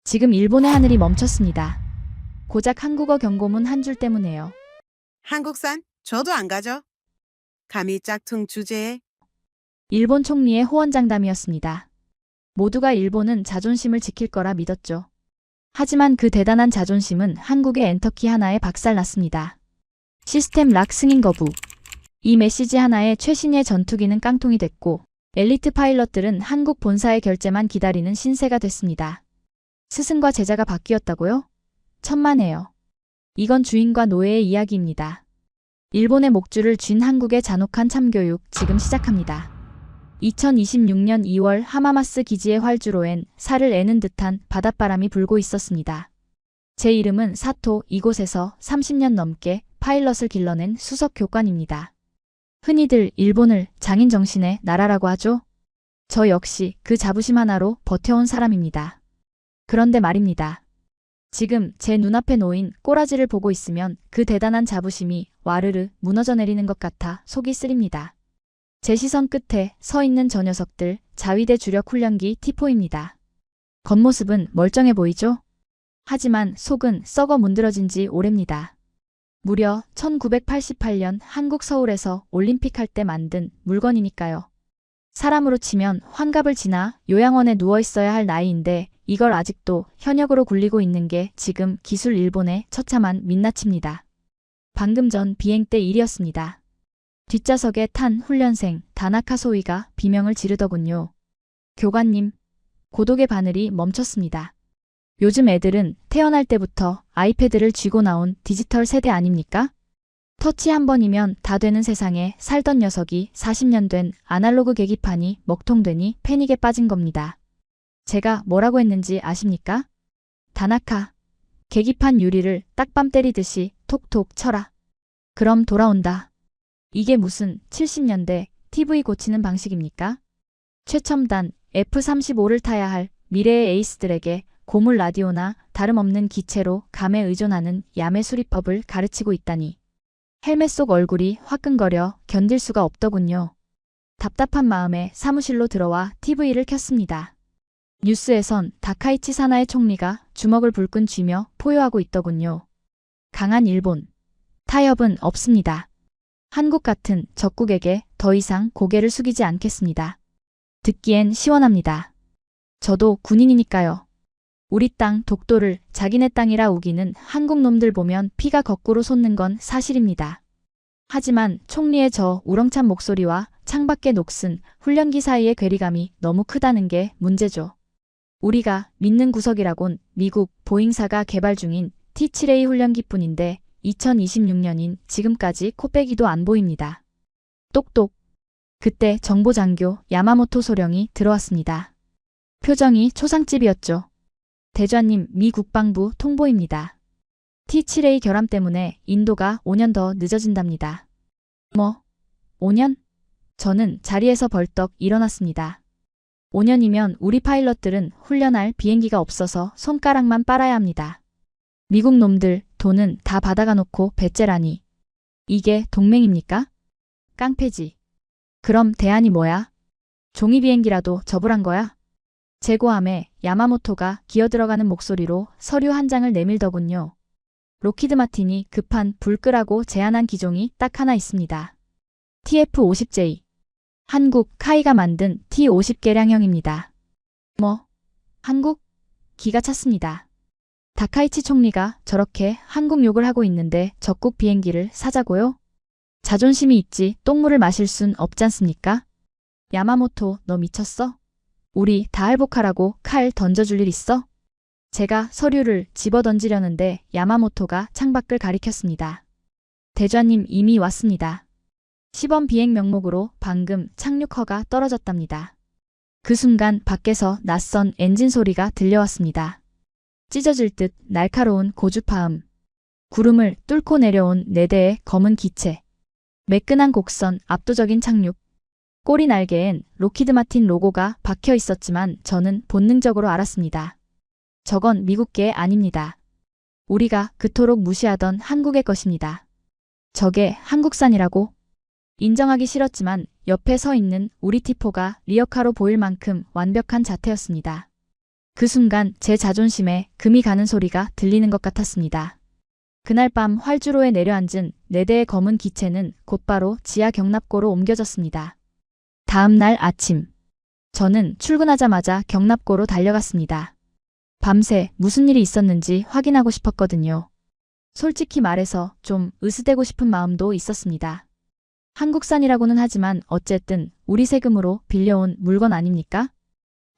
지금 일본의 하늘이 멈췄습니다. 고작 한국어 경고문 한 줄 때문에요. 한국산? 저도 안 가죠. 감히 짝퉁 주제에. 일본 총리의 호언장담이었습니다. 모두가 일본은 자존심을 지킬 거라 믿었죠. 하지만 그 대단한 자존심은 한국의 엔터키 하나에 박살났습니다. 시스템 락 승인 거부. 이 메시지 하나에 최신의 전투기는 깡통이 됐고 엘리트 파일럿들은 한국 본사의 결제만 기다리는 신세가 됐습니다. 스승과 제자가 바뀌었다고요? 천만에요. 이건 주인과 노예의 이야기입니다. 일본의 목줄을 쥔 한국의 잔혹한 참교육 지금 시작합니다. 2026년 2월 하마마스 기지의 활주로엔 살을 애는 듯한 바닷바람이 불고 있었습니다. 제 이름은 사토. 이곳에서 30년 넘게 파일럿을 길러낸 수석 교관입니다. 흔히들 일본을 장인 정신의 나라라고 하죠. 저 역시 그 자부심 하나로 버텨온 사람입니다. 그런데 말입니다. 지금 제 눈앞에 놓인 꼬라지를 보고 있으면 그 대단한 자부심이 와르르 무너져 내리는 것 같아 속이 쓰립니다. 제 시선 끝에 서 있는 저 녀석들 자위대 주력 훈련기 T4입니다. 겉모습은 멀쩡해 보이죠? 하지만 속은 썩어 문드러진 지 오래입니다. 무려 1988년 한국 서울에서 올림픽 할 때 만든 물건이니까요. 사람으로 치면 환갑을 지나 요양원에 누워 있어야 할 나이인데 이걸 아직도 현역으로 굴리고 있는 게 지금 기술 일본의 처참한 민낯입니다. 방금 전 비행 때 일이었습니다. 뒷좌석에 탄 훈련생 다나카 소이가 비명을 지르더군요. 교관님, 고독의 바늘이 멈췄습니다. 요즘 애들은 태어날 때부터 아이패드를 쥐고 나온 디지털 세대 아닙니까? 터치 한 번이면 다 되는 세상에 살던 녀석이 40년 된 아날로그 계기판이 먹통되니 패닉에 빠진 겁니다. 제가 뭐라고 했는지 아십니까? 다나카, 계기판 유리를 딱밤 때리듯이 톡톡 쳐라. 그럼 돌아온다. 이게 무슨 70년대 TV 고치는 방식입니까? 최첨단 F-35를 타야 할 미래의 에이스들에게 고물 라디오나 다름없는 기체로 감에 의존하는 야매 수리법을 가르치고 있다니. 헬멧 속 얼굴이 화끈거려 견딜 수가 없더군요. 답답한 마음에 사무실로 들어와 TV를 켰습니다. 뉴스에선 다카이치 사나의 총리가 주먹을 불끈 쥐며 포효하고 있더군요. 강한 일본. 타협은 없습니다. 한국 같은 적국에게 더 이상 고개를 숙이지 않겠습니다. 듣기엔 시원합니다. 저도 군인이니까요. 우리 땅 독도를 자기네 땅이라 우기는 한국 놈들 보면 피가 거꾸로 솟는 건 사실입니다. 하지만 총리의 저 우렁찬 목소리와 창밖의 녹슨 훈련기 사이의 괴리감이 너무 크다는 게 문제죠. 우리가 믿는 구석이라곤 미국 보잉사가 개발 중인 T-7A 훈련기뿐인데 2026년인 지금까지 코빼기도 안 보입니다. 똑똑. 그때 정보장교 야마모토 소령이 들어왔습니다. 표정이 초상집이었죠. 대좌님, 미 국방부 통보입니다. T-7A 결함 때문에 인도가 5년 더 늦어진답니다. 뭐? 5년? 저는 자리에서 벌떡 일어났습니다. 5년이면 우리 파일럿들은 훈련할 비행기가 없어서 손가락만 빨아야 합니다. 미국 놈들 돈은 다 받아가 놓고 배째라니. 이게 동맹입니까? 깡패지. 그럼 대안이 뭐야? 종이 비행기라도 접으란 거야? 재고함에 야마모토가 기어들어가는 목소리로 서류 한 장을 내밀더군요. 로키드 마틴이 급한 불 끄라고 제안한 기종이 딱 하나 있습니다. TF-50J. 한국 카이가 만든 T-50 개량형입니다. 뭐? 한국? 기가 찼습니다. 다카이치 총리가 저렇게 한국 욕을 하고 있는데 적국 비행기를 사자고요? 자존심이 있지 똥물을 마실 순 없잖습니까? 야마모토, 너 미쳤어? 우리 다 할복하라고 칼 던져줄 일 있어? 제가 서류를 집어 던지려는데 야마모토가 창밖을 가리켰습니다. 대좌님 이미 왔습니다. 시범 비행 명목으로 방금 착륙허가 떨어졌답니다. 그 순간 밖에서 낯선 엔진 소리가 들려왔습니다. 찢어질 듯 날카로운 고주파음. 구름을 뚫고 내려온 4대의 검은 기체. 매끈한 곡선, 압도적인 착륙. 꼬리 날개엔 로키드 마틴 로고가 박혀 있었지만 저는 본능적으로 알았습니다. 저건 미국계 아닙니다. 우리가 그토록 무시하던 한국의 것입니다. 저게 한국산이라고? 인정하기 싫었지만 옆에 서 있는 우리 T4가 리어카로 보일 만큼 완벽한 자태였습니다. 그 순간 제 자존심에 금이 가는 소리가 들리는 것 같았습니다. 그날 밤 활주로에 내려앉은 4대의 검은 기체는 곧바로 지하 경납고로 옮겨졌습니다. 다음 날 아침, 저는 출근하자마자 경납고로 달려갔습니다. 밤새 무슨 일이 있었는지 확인하고 싶었거든요. 솔직히 말해서 좀 으스대고 싶은 마음도 있었습니다. 한국산이라고는 하지만 어쨌든 우리 세금으로 빌려온 물건 아닙니까?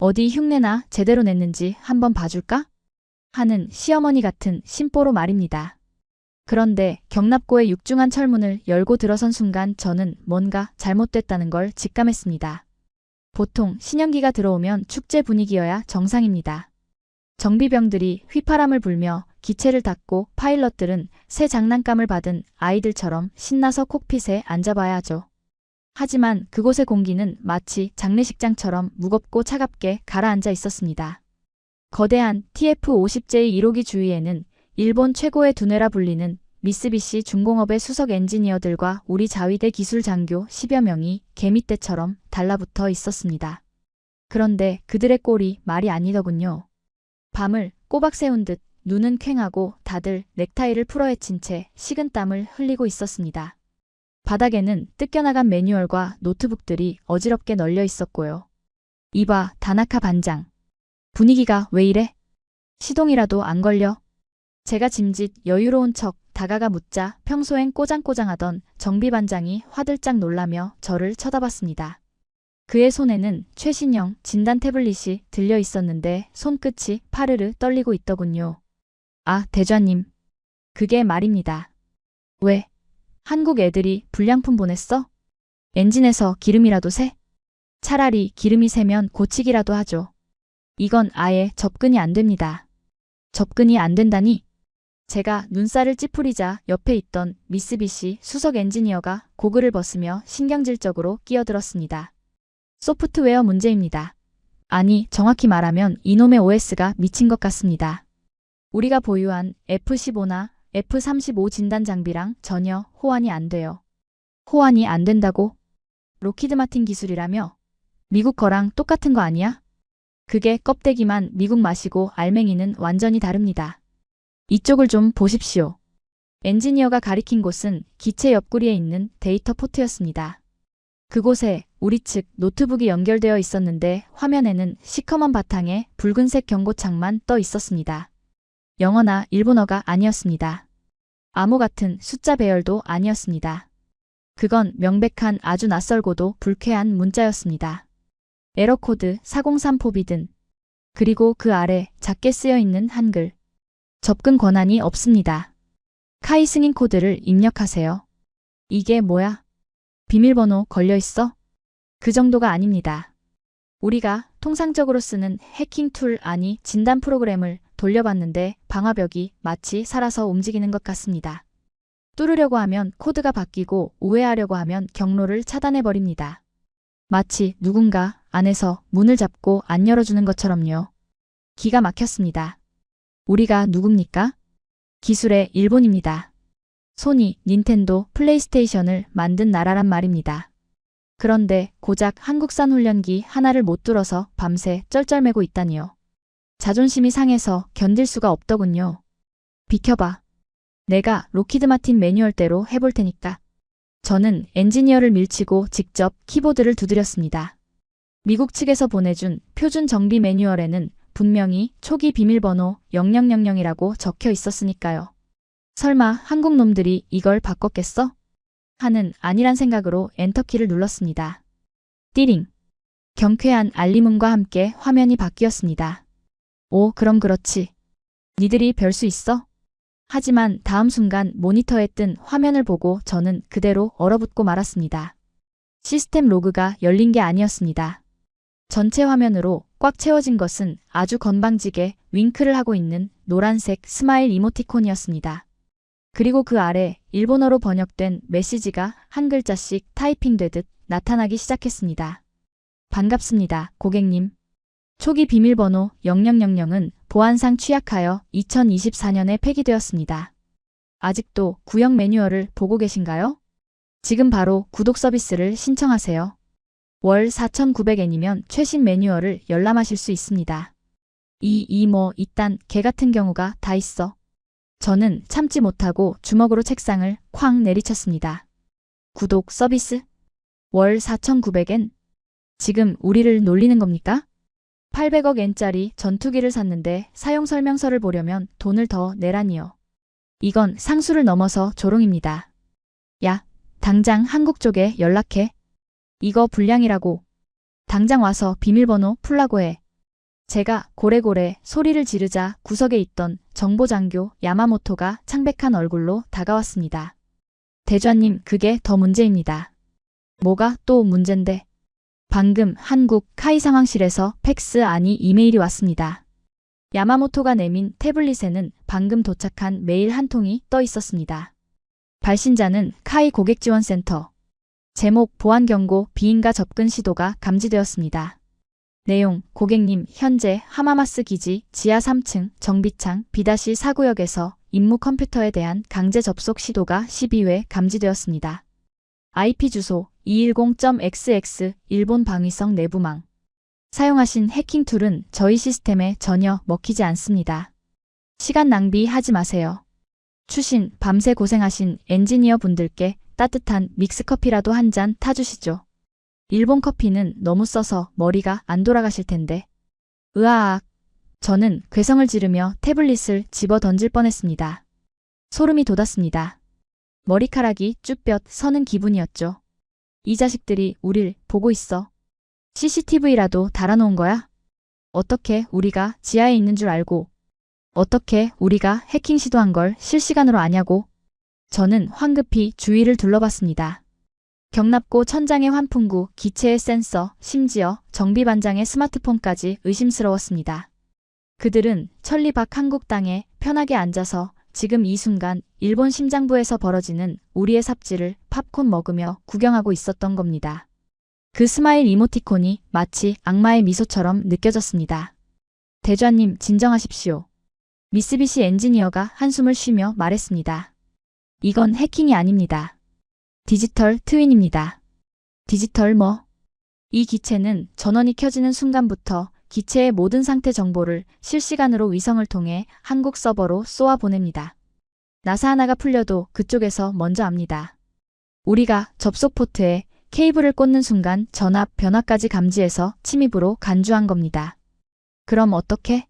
어디 흉내나 제대로 냈는지 한번 봐줄까? 하는 시어머니 같은 심보로 말입니다. 그런데 경납고의 육중한 철문을 열고 들어선 순간 저는 뭔가 잘못됐다는 걸 직감했습니다. 보통 신년기가 들어오면 축제 분위기여야 정상입니다. 정비병들이 휘파람을 불며 기체를 닫고 파일럿들은 새 장난감을 받은 아이들처럼 신나서 콕핏에 앉아봐야 하죠. 하지만 그곳의 공기는 마치 장례식장처럼 무겁고 차갑게 가라앉아 있었습니다. 거대한 TF-50J 1호기 주위에는 일본 최고의 두뇌라 불리는 미쓰비시 중공업의 수석 엔지니어들과 우리 자위대 기술 장교 10여 명이 개미떼처럼 달라붙어 있었습니다. 그런데 그들의 꼴이 말이 아니더군요. 밤을 꼬박 세운 듯 눈은 퀭하고 다들 넥타이를 풀어헤친 채 식은땀을 흘리고 있었습니다. 바닥에는 뜯겨나간 매뉴얼과 노트북들이 어지럽게 널려 있었고요. 이봐, 다나카 반장. 분위기가 왜 이래? 시동이라도 안 걸려? 제가 짐짓 여유로운 척 다가가 묻자 평소엔 꼬장꼬장하던 정비반장이 화들짝 놀라며 저를 쳐다봤습니다. 그의 손에는 최신형 진단 태블릿이 들려 있었는데 손끝이 파르르 떨리고 있더군요. 아, 대좌님. 그게 말입니다. 왜? 한국 애들이 불량품 보냈어? 엔진에서 기름이라도 새? 차라리 기름이 새면 고치기라도 하죠. 이건 아예 접근이 안 됩니다. 접근이 안 된다니? 제가 눈살을 찌푸리자 옆에 있던 미쓰비시 수석 엔지니어가 고글을 벗으며 신경질적으로 끼어들었습니다. 소프트웨어 문제입니다. 아니, 정확히 말하면 이놈의 OS가 미친 것 같습니다. 우리가 보유한 F-15나 F-35 진단 장비랑 전혀 호환이 안 돼요. 호환이 안 된다고? 로키드 마틴 기술이라며? 미국 거랑 똑같은 거 아니야? 그게 껍데기만 미국 맛이고 알맹이는 완전히 다릅니다. 이쪽을 좀 보십시오. 엔지니어가 가리킨 곳은 기체 옆구리에 있는 데이터 포트였습니다. 그곳에 우리 측 노트북이 연결되어 있었는데 화면에는 시커먼 바탕에 붉은색 경고창만 떠 있었습니다. 영어나 일본어가 아니었습니다. 암호 같은 숫자 배열도 아니었습니다. 그건 명백한 아주 낯설고도 불쾌한 문자였습니다. 에러코드 403 포비든. 그리고 그 아래 작게 쓰여 있는 한글. 접근 권한이 없습니다. 카이 승인 코드를 입력하세요. 이게 뭐야? 비밀번호 걸려있어? 그 정도가 아닙니다. 우리가 통상적으로 쓰는 해킹 툴 아니 진단 프로그램을 돌려봤는데 방화벽이 마치 살아서 움직이는 것 같습니다. 뚫으려고 하면 코드가 바뀌고 우회하려고 하면 경로를 차단해버립니다. 마치 누군가 안에서 문을 잡고 안 열어주는 것처럼요. 기가 막혔습니다. 우리가 누굽니까? 기술의 일본입니다. 소니, 닌텐도, 플레이스테이션을 만든 나라란 말입니다. 그런데 고작 한국산 훈련기 하나를 못 뚫어서 밤새 쩔쩔매고 있다니요. 자존심이 상해서 견딜 수가 없더군요. 비켜봐. 내가 로키드 마틴 매뉴얼대로 해볼 테니까. 저는 엔지니어를 밀치고 직접 키보드를 두드렸습니다. 미국 측에서 보내준 표준 정비 매뉴얼에는 분명히 초기 비밀번호 0000이라고 적혀 있었으니까요. 설마 한국 놈들이 이걸 바꿨겠어? 하는 아니란 생각으로 엔터키를 눌렀습니다. 띠링. 경쾌한 알림음과 함께 화면이 바뀌었습니다. 오, 그럼 그렇지. 니들이 별 수 있어? 하지만 다음 순간 모니터에 뜬 화면을 보고 저는 그대로 얼어붙고 말았습니다. 시스템 로그가 열린 게 아니었습니다. 전체 화면으로 꽉 채워진 것은 아주 건방지게 윙크를 하고 있는 노란색 스마일 이모티콘이었습니다. 그리고 그 아래 일본어로 번역된 메시지가 한 글자씩 타이핑되듯 나타나기 시작했습니다. 반갑습니다, 고객님. 초기 비밀번호 0000은 보안상 취약하여 2024년에 폐기되었습니다. 아직도 구형 매뉴얼을 보고 계신가요? 지금 바로 구독 서비스를 신청하세요. 월 4,900엔이면 최신 매뉴얼을 열람하실 수 있습니다. 이딴 개 같은 경우가 다 있어. 저는 참지 못하고 주먹으로 책상을 쾅 내리쳤습니다. 구독 서비스? 월 4,900엔? 지금 우리를 놀리는 겁니까? 800억 엔짜리 전투기를 샀는데 사용설명서를 보려면 돈을 더 내라니요. 이건 상술을 넘어서 조롱입니다. 야, 당장 한국 쪽에 연락해. 이거 불량이라고. 당장 와서 비밀번호 풀라고 해. 제가 고래고래 소리를 지르자 구석에 있던 정보장교 야마모토가 창백한 얼굴로 다가왔습니다. 대좌님, 그게 더 문제입니다. 뭐가 또 문젠데? 방금 한국 카이 상황실에서 팩스 아니 이메일이 왔습니다. 야마모토가 내민 태블릿에는 방금 도착한 메일 한 통이 떠 있었습니다. 발신자는 카이 고객지원센터. 제목 보안 경고 비인가 접근 시도가 감지되었습니다. 내용 고객님 현재 하마마스 기지 지하 3층 정비창 B-4구역에서 임무 컴퓨터에 대한 강제 접속 시도가 12회 감지되었습니다. IP 주소 210.xx 일본 방위성 내부망. 사용하신 해킹 툴은 저희 시스템에 전혀 먹히지 않습니다. 시간 낭비하지 마세요. 추신 밤새 고생하신 엔지니어 분들께 따뜻한 믹스커피라도 한 잔 타주시죠. 일본 커피는 너무 써서 머리가 안 돌아가실 텐데. 으아악. 저는 괴성을 지르며 태블릿을 집어 던질 뻔했습니다. 소름이 돋았습니다. 머리카락이 쭈뼛 서는 기분이었죠. 이 자식들이 우릴 보고 있어. CCTV라도 달아놓은 거야? 어떻게 우리가 지하에 있는 줄 알고, 어떻게 우리가 해킹 시도한 걸 실시간으로 아냐고. 저는 황급히 주위를 둘러봤습니다. 경납고 천장의 환풍구, 기체의 센서, 심지어 정비반장의 스마트폰까지 의심스러웠습니다. 그들은 천리박 한국 땅에 편하게 앉아서 지금 이 순간 일본 심장부에서 벌어지는 우리의 삽질을 팝콘 먹으며 구경하고 있었던 겁니다. 그 스마일 이모티콘이 마치 악마의 미소처럼 느껴졌습니다. 대좌님, 진정하십시오. 미쓰비시 엔지니어가 한숨을 쉬며 말했습니다. 이건 해킹이 아닙니다. 디지털 트윈입니다. 디지털 뭐? 이 기체는 전원이 켜지는 순간부터 기체의 모든 상태 정보를 실시간으로 위성을 통해 한국 서버로 쏘아 보냅니다. 나사 하나가 풀려도 그쪽에서 먼저 압니다. 우리가 접속 포트에 케이블을 꽂는 순간 전압 변화까지 감지해서 침입으로 간주한 겁니다. 그럼 어떻게?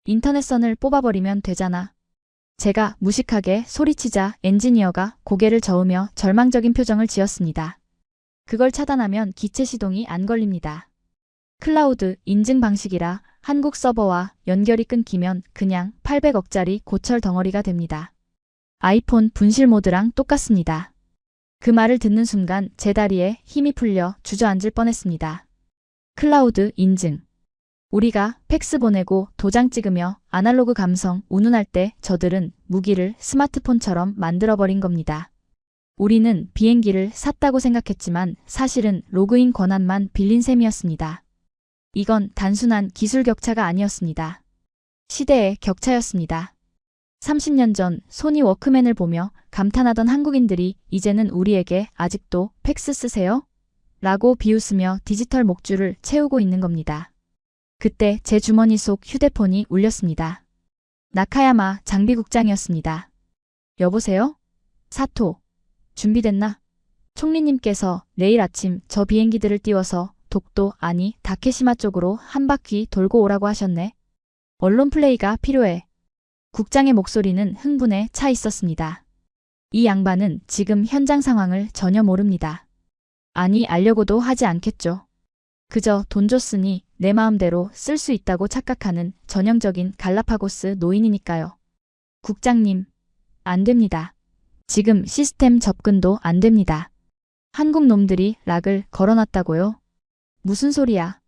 인터넷선을 뽑아버리면 되잖아. 제가 무식하게 소리치자 엔지니어가 고개를 저으며 절망적인 표정을 지었습니다. 그걸 차단하면 기체 시동이 안 걸립니다. 클라우드 인증 방식이라 한국 서버와 연결이 끊기면 그냥 800억짜리 고철 덩어리가 됩니다. 아이폰 분실 모드랑 똑같습니다. 그 말을 듣는 순간 제 다리에 힘이 풀려 주저앉을 뻔했습니다. 클라우드 인증. 우리가 팩스 보내고 도장 찍으며 아날로그 감성 운운할 때 저들은 무기를 스마트폰처럼 만들어버린 겁니다. 우리는 비행기를 샀다고 생각했지만 사실은 로그인 권한만 빌린 셈이었습니다. 이건 단순한 기술 격차가 아니었습니다. 시대의 격차였습니다. 30년 전 소니 워크맨을 보며 감탄하던 한국인들이 이제는 우리에게 아직도 팩스 쓰세요? 라고 비웃으며 디지털 목줄을 채우고 있는 겁니다. 그때 제 주머니 속 휴대폰이 울렸습니다. 나카야마 장비국장이었습니다. 여보세요? 사토. 준비됐나? 총리님께서 내일 아침 저 비행기들을 띄워서 독도 아니 다케시마 쪽으로 한 바퀴 돌고 오라고 하셨네. 언론 플레이가 필요해. 국장의 목소리는 흥분에 차 있었습니다. 이 양반은 지금 현장 상황을 전혀 모릅니다. 아니 알려고도 하지 않겠죠. 그저 돈 줬으니 내 마음대로 쓸 수 있다고 착각하는 전형적인 갈라파고스 노인이니까요. 국장님, 안 됩니다. 지금 시스템 접근도 안 됩니다. 한국 놈들이 락을 걸어놨다고요? 무슨 소리야.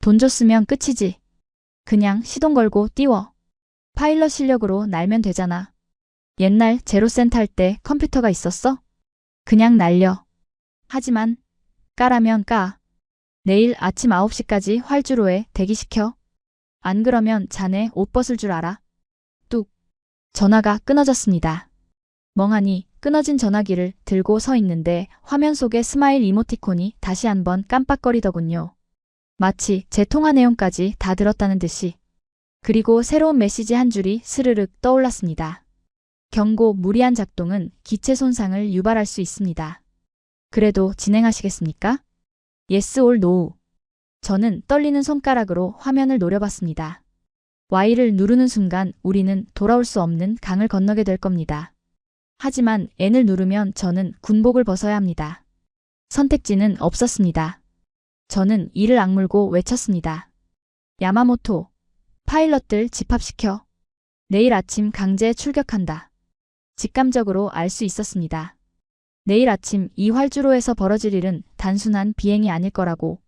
돈 줬으면 끝이지. 그냥 시동 걸고 띄워. 파일럿 실력으로 날면 되잖아. 옛날 제로센 탈 때 컴퓨터가 있었어? 그냥 날려. 하지만 까라면 까. 내일 아침 9시까지 활주로에 대기시켜. 안 그러면 자네 옷 벗을 줄 알아? 뚝. 전화가 끊어졌습니다. 멍하니 끊어진 전화기를 들고 서 있는데 화면 속의 스마일 이모티콘이 다시 한번 깜빡거리더군요. 마치 제 통화 내용까지 다 들었다는 듯이. 그리고 새로운 메시지 한 줄이 스르륵 떠올랐습니다. 경고, 무리한 작동은 기체 손상을 유발할 수 있습니다. 그래도 진행하시겠습니까? Yes or no. 저는 떨리는 손가락으로 화면을 노려봤습니다. Y를 누르는 순간 우리는 돌아올 수 없는 강을 건너게 될 겁니다. 하지만 N을 누르면 저는 군복을 벗어야 합니다. 선택지는 없었습니다. 저는 이를 악물고 외쳤습니다. 야마모토, 파일럿들 집합시켜. 내일 아침 강제 출격한다. 직감적으로 알 수 있었습니다. 내일 아침 이 활주로에서 벌어질 일은 단순한 비행이 아닐 거라고.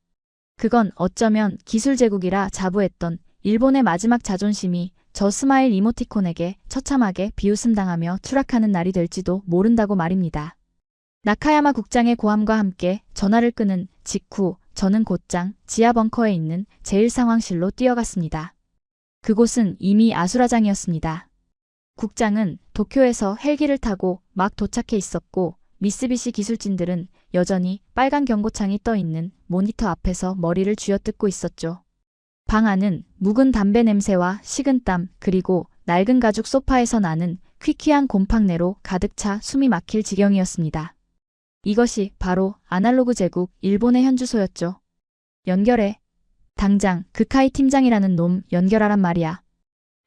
그건 어쩌면 기술 제국이라 자부했던 일본의 마지막 자존심이 저 스마일 이모티콘에게 처참하게 비웃음당하며 추락하는 날이 될지도 모른다고 말입니다. 나카야마 국장의 고함과 함께 전화를 끄는 직후 저는 곧장 지하 벙커에 있는 제1상황실로 뛰어갔습니다. 그곳은 이미 아수라장이었습니다. 국장은 도쿄에서 헬기를 타고 막 도착해 있었고 미쓰비시 기술진들은 여전히 빨간 경고창이 떠 있는 모니터 앞에서 머리를 쥐어뜯고 있었죠. 방 안은 묵은 담배 냄새와 식은땀 그리고 낡은 가죽 소파에서 나는 퀴퀴한 곰팡내로 가득 차 숨이 막힐 지경이었습니다. 이것이 바로 아날로그 제국 일본의 현주소였죠. 연결해. 당장 그카이 팀장이라는 놈 연결하란 말이야.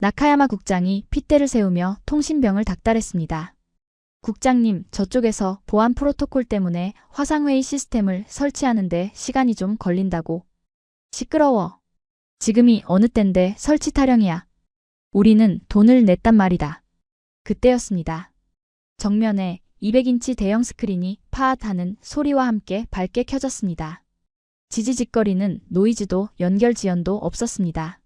나카야마 국장이 핏대를 세우며 통신병을 닥달했습니다. 국장님, 저쪽에서 보안 프로토콜 때문에 화상회의 시스템을 설치하는데 시간이 좀 걸린다고. 시끄러워. 지금이 어느 땐데 설치 타령이야. 우리는 돈을 냈단 말이다. 그때였습니다. 정면에 200인치 대형 스크린이 파앗하는 소리와 함께 밝게 켜졌습니다. 지지직거리는 노이즈도 연결 지연도 없었습니다.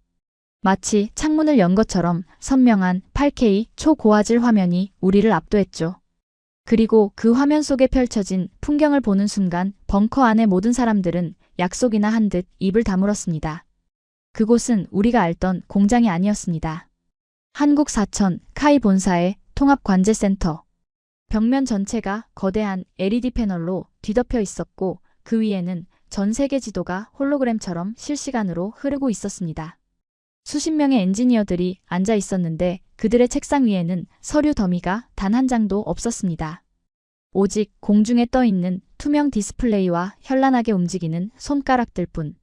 마치 창문을 연 것처럼 선명한 8K 초고화질 화면이 우리를 압도했죠. 그리고 그 화면 속에 펼쳐진 풍경을 보는 순간 벙커 안의 모든 사람들은 약속이나 한 듯 입을 다물었습니다. 그곳은 우리가 알던 공장이 아니었습니다. 한국사천 카이 본사의 통합관제센터. 벽면 전체가 거대한 LED 패널로 뒤덮여 있었고 그 위에는 전 세계 지도가 홀로그램처럼 실시간으로 흐르고 있었습니다. 수십 명의 엔지니어들이 앉아 있었는데 그들의 책상 위에는 서류 더미가 단 한 장도 없었습니다. 오직 공중에 떠 있는 투명 디스플레이와 현란하게 움직이는 손가락들 뿐.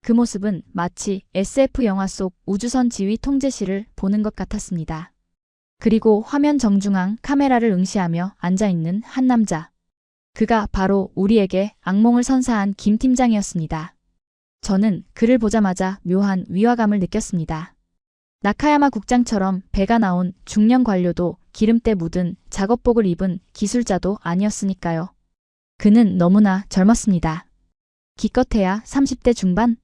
그 모습은 마치 SF 영화 속 우주선 지휘 통제실을 보는 것 같았습니다. 그리고 화면 정중앙 카메라를 응시하며 앉아있는 한 남자. 그가 바로 우리에게 악몽을 선사한 김 팀장이었습니다. 저는 그를 보자마자 묘한 위화감을 느꼈습니다. 나카야마 국장처럼 배가 나온 중년 관료도 기름때 묻은 작업복을 입은 기술자도 아니었으니까요. 그는 너무나 젊었습니다. 기껏해야 30대 중반?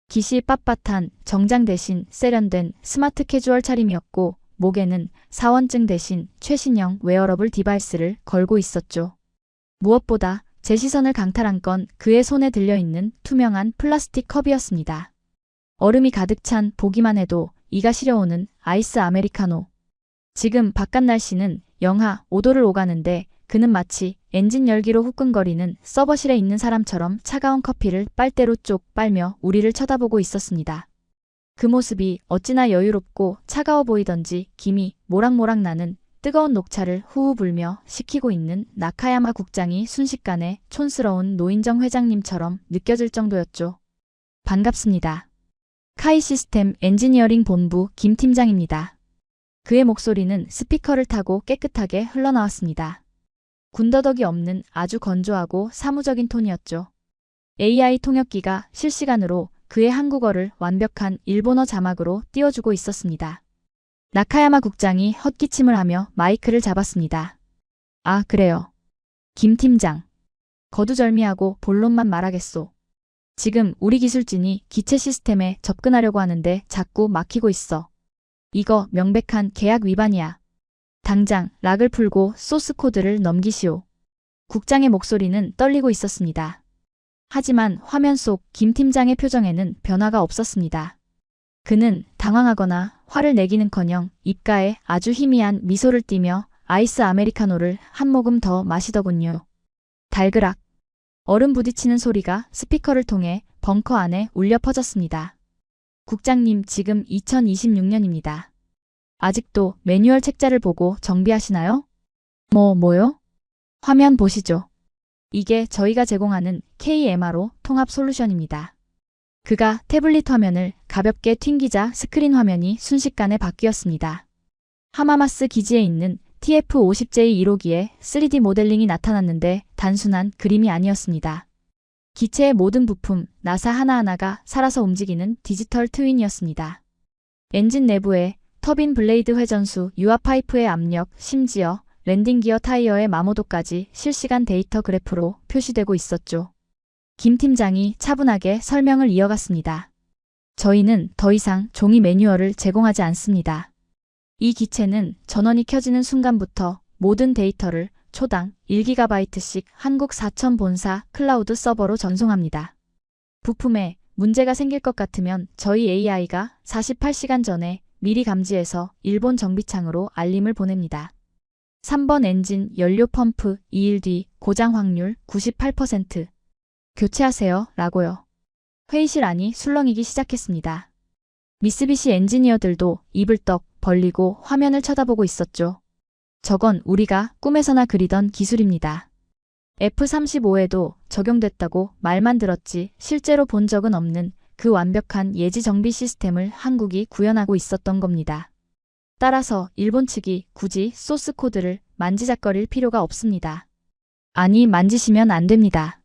기시 빳빳한 정장 대신 세련된 스마트 캐주얼 차림이었고 목에는 사원증 대신 최신형 웨어러블 디바이스를 걸고 있었죠. 무엇보다 제 시선을 강탈한 건 그의 손에 들려있는 투명한 플라스틱 컵이었습니다. 얼음이 가득 찬 보기만 해도 이가 시려오는 아이스 아메리카노. 지금 바깥 날씨는 영하 5도를 오가는데 그는 마치 엔진 열기로 후끈거리는 서버실에 있는 사람처럼 차가운 커피를 빨대로 쪽 빨며 우리를 쳐다보고 있었습니다. 그 모습이 어찌나 여유롭고 차가워 보이던지 김이 모락모락 나는 뜨거운 녹차를 후후 불며 식히고 있는 나카야마 국장이 순식간에 촌스러운 노인정 회장님처럼 느껴질 정도였죠. 반갑습니다. 카이 시스템 엔지니어링 본부 김 팀장입니다. 그의 목소리는 스피커를 타고 깨끗하게 흘러나왔습니다. 군더더기 없는 아주 건조하고 사무적인 톤이었죠. AI 통역기가 실시간으로 그의 한국어를 완벽한 일본어 자막으로 띄워주고 있었습니다. 나카야마 국장이 헛기침을 하며 마이크를 잡았습니다. 아, 그래요. 김 팀장. 거두절미하고 본론만 말하겠소. 지금 우리 기술진이 기체 시스템에 접근하려고 하는데 자꾸 막히고 있어. 이거 명백한 계약 위반이야. 당장 락을 풀고 소스 코드를 넘기시오. 국장의 목소리는 떨리고 있었습니다. 하지만 화면 속 김 팀장의 표정에는 변화가 없었습니다. 그는 당황하거나 화를 내기는커녕 입가에 아주 희미한 미소를 띠며 아이스 아메리카노를 한 모금 더 마시더군요. 달그락. 얼음 부딪히는 소리가 스피커를 통해 벙커 안에 울려 퍼졌습니다. 국장님, 지금 2026년입니다. 아직도 매뉴얼 책자를 보고 정비하시나요? 뭐요? 화면 보시죠. 이게 저희가 제공하는 KMRO 통합 솔루션입니다. 그가 태블릿 화면을 가볍게 튕기자 스크린 화면이 순식간에 바뀌었습니다. 하마마스 기지에 있는 TF-50J 1호기에 3D 모델링이 나타났는데 단순한 그림이 아니었습니다. 기체의 모든 부품, 나사 하나하나가 살아서 움직이는 디지털 트윈이었습니다. 엔진 내부에 터빈 블레이드 회전수, 유압 파이프의 압력, 심지어 랜딩 기어 타이어의 마모도까지 실시간 데이터 그래프로 표시되고 있었죠. 김 팀장이 차분하게 설명을 이어갔습니다. 저희는 더 이상 종이 매뉴얼을 제공하지 않습니다. 이 기체는 전원이 켜지는 순간부터 모든 데이터를 초당 1GB씩 한국 4천 본사 클라우드 서버로 전송합니다. 부품에 문제가 생길 것 같으면 저희 AI가 48시간 전에 미리 감지해서 일본 정비창으로 알림을 보냅니다. 3번 엔진 연료 펌프 2일 뒤 고장 확률 98%. 교체하세요. 라고요. 회의실 안이 술렁이기 시작했습니다. 미쓰비시 엔지니어들도 입을 떡 벌리고 화면을 쳐다보고 있었죠. 저건 우리가 꿈에서나 그리던 기술입니다. F-35에도 적용됐다고 말만 들었지 실제로 본 적은 없는 그 완벽한 예지 정비 시스템을 한국이 구현하고 있었던 겁니다. 따라서 일본 측이 굳이 소스 코드를 만지작거릴 필요가 없습니다. 아니, 만지시면 안 됩니다.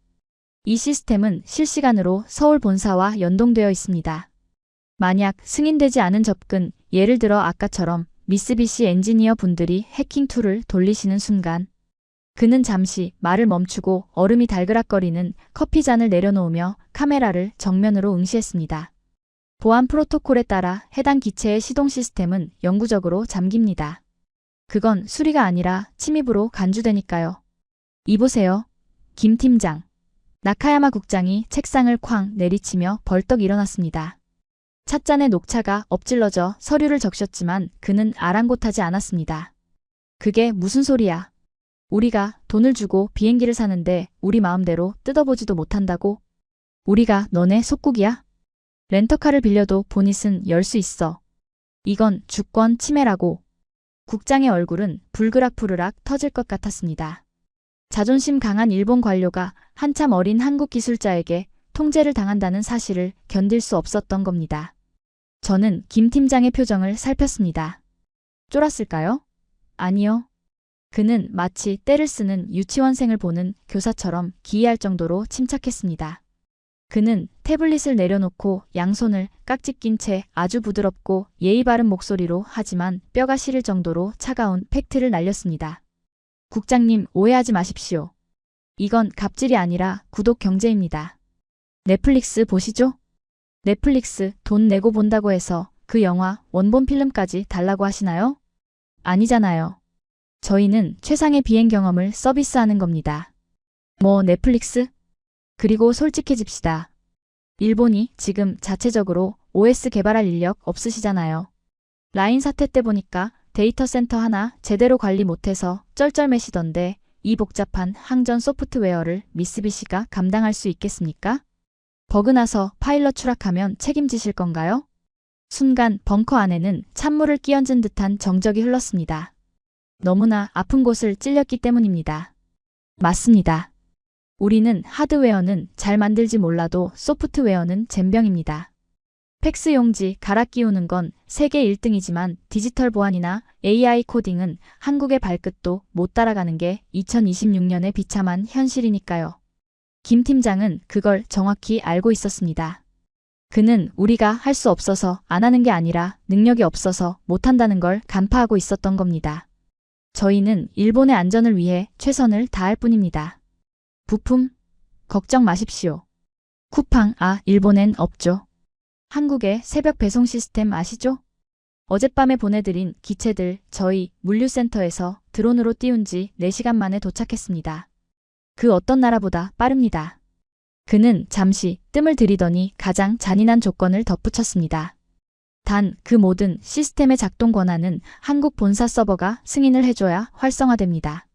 이 시스템은 실시간으로 서울 본사와 연동되어 있습니다. 만약 승인되지 않은 접근, 예를 들어 아까처럼 미쓰비시 엔지니어 분들이 해킹 툴을 돌리시는 순간 그는 잠시 말을 멈추고 얼음이 달그락거리는 커피잔을 내려놓으며 카메라를 정면으로 응시했습니다. 보안 프로토콜에 따라 해당 기체의 시동 시스템은 영구적으로 잠깁니다. 그건 수리가 아니라 침입으로 간주되니까요. 이보세요. 김 팀장. 나카야마 국장이 책상을 쾅 내리치며 벌떡 일어났습니다. 찻잔에 녹차가 엎질러져 서류를 적셨지만 그는 아랑곳하지 않았습니다. 그게 무슨 소리야? 우리가 돈을 주고 비행기를 사는데 우리 마음대로 뜯어보지도 못한다고? 우리가 너네 속국이야? 렌터카를 빌려도 보닛은 열 수 있어. 이건 주권 침해라고. 국장의 얼굴은 불그락부르락 터질 것 같았습니다. 자존심 강한 일본 관료가 한참 어린 한국 기술자에게 통제를 당한다는 사실을 견딜 수 없었던 겁니다. 저는 김 팀장의 표정을 살폈습니다. 쫄았을까요? 아니요. 그는 마치 떼를 쓰는 유치원생을 보는 교사처럼 기이할 정도로 침착했습니다. 그는 태블릿을 내려놓고 양손을 깍지 낀 채 아주 부드럽고 예의 바른 목소리로 하지만 뼈가 시릴 정도로 차가운 팩트를 날렸습니다. 국장님, 오해하지 마십시오. 이건 갑질이 아니라 구독 경제입니다. 넷플릭스 보시죠? 넷플릭스 돈 내고 본다고 해서 그 영화 원본 필름까지 달라고 하시나요? 아니잖아요. 저희는 최상의 비행 경험을 서비스하는 겁니다. 뭐 넷플릭스? 그리고 솔직해집시다. 일본이 지금 자체적으로 OS 개발할 인력 없으시잖아요. 라인 사태 때 보니까 데이터 센터 하나 제대로 관리 못해서 쩔쩔매시던데 이 복잡한 항전 소프트웨어를 미쓰비시가 감당할 수 있겠습니까? 버그 나서 파일럿 추락하면 책임지실 건가요? 순간 벙커 안에는 찬물을 끼얹은 듯한 정적이 흘렀습니다. 너무나 아픈 곳을 찔렸기 때문입니다. 맞습니다. 우리는 하드웨어는 잘 만들지 몰라도 소프트웨어는 젬병입니다. 팩스 용지 갈아 끼우는 건 세계 1등이지만 디지털 보안이나 AI 코딩은 한국의 발끝도 못 따라가는 게 2026년의 비참한 현실이니까요. 김 팀장은 그걸 정확히 알고 있었습니다. 그는 우리가 할 수 없어서 안 하는 게 아니라 능력이 없어서 못한다는 걸 간파하고 있었던 겁니다. 저희는 일본의 안전을 위해 최선을 다할 뿐입니다. 부품? 걱정 마십시오. 쿠팡, 일본엔 없죠. 한국의 새벽 배송 시스템 아시죠? 어젯밤에 보내드린 기체들 저희 물류센터에서 드론으로 띄운 지 4시간 만에 도착했습니다. 그 어떤 나라보다 빠릅니다. 그는 잠시 뜸을 들이더니 가장 잔인한 조건을 덧붙였습니다. 단 그 모든 시스템의 작동 권한은 한국 본사 서버가 승인을 해줘야 활성화됩니다.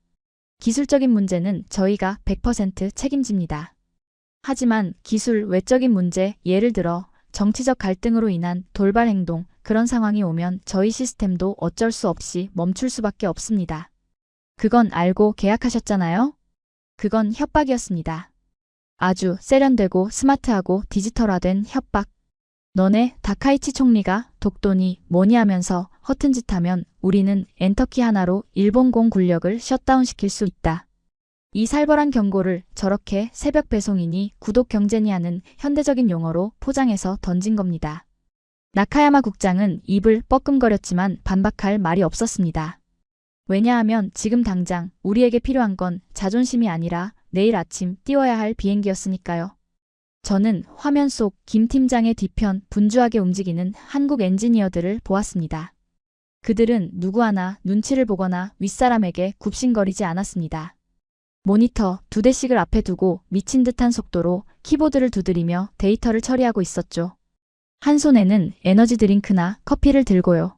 기술적인 문제는 저희가 100% 책임집니다. 하지만 기술 외적인 문제, 예를 들어 정치적 갈등으로 인한 돌발 행동, 그런 상황이 오면 저희 시스템도 어쩔 수 없이 멈출 수밖에 없습니다. 그건 알고 계약하셨잖아요? 그건 협박이었습니다. 아주 세련되고 스마트하고 디지털화된 협박. 너네 다카이치 총리가 독도니 뭐니 하면서 허튼 짓 하면 우리는 엔터키 하나로 일본공 군력을 셧다운시킬 수 있다. 이 살벌한 경고를 저렇게 새벽 배송이니 구독 경제니 하는 현대적인 용어로 포장해서 던진 겁니다. 나카야마 국장은 입을 뻐끔거렸지만 반박할 말이 없었습니다. 왜냐하면 지금 당장 우리에게 필요한 건 자존심이 아니라 내일 아침 띄워야 할 비행기였으니까요. 저는 화면 속 김 팀장의 뒤편 분주하게 움직이는 한국 엔지니어들을 보았습니다. 그들은 누구 하나 눈치를 보거나 윗사람에게 굽신거리지 않았습니다. 모니터 2대씩을 앞에 두고 미친 듯한 속도로 키보드를 두드리며 데이터를 처리하고 있었죠. 한 손에는 에너지 드링크나 커피를 들고요.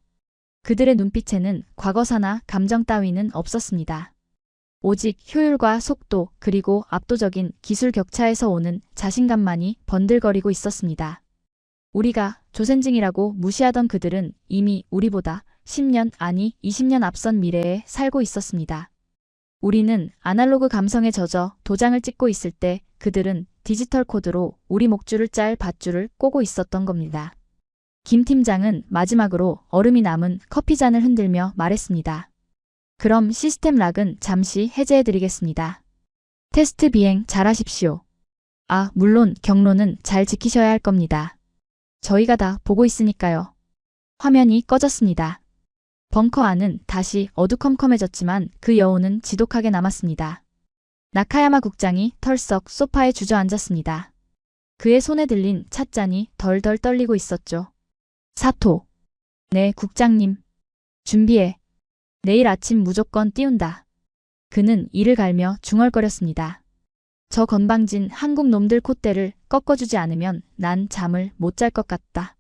그들의 눈빛에는 과거사나 감정 따위는 없었습니다. 오직 효율과 속도 그리고 압도적인 기술 격차에서 오는 자신감만이 번들거리고 있었습니다. 우리가 조센징이라고 무시하던 그들은 이미 우리보다 10년 아니 20년 앞선 미래에 살고 있었습니다. 우리는 아날로그 감성에 젖어 도장을 찍고 있을 때 그들은 디지털 코드로 우리 목줄을 짤 밧줄을 꼬고 있었던 겁니다. 김 팀장은 마지막으로 얼음이 남은 커피잔을 흔들며 말했습니다. 그럼 시스템 락은 잠시 해제해드리겠습니다. 테스트 비행 잘하십시오. 아, 물론 경로는 잘 지키셔야 할 겁니다. 저희가 다 보고 있으니까요. 화면이 꺼졌습니다. 벙커 안은 다시 어두컴컴해졌지만 그 여운은 지독하게 남았습니다. 나카야마 국장이 털썩 소파에 주저앉았습니다. 그의 손에 들린 찻잔이 덜덜 떨리고 있었죠. 사토. 네, 국장님. 준비해. 내일 아침 무조건 띄운다. 그는 이를 갈며 중얼거렸습니다. 저 건방진 한국 놈들 콧대를 꺾어주지 않으면 난 잠을 못 잘 것 같다.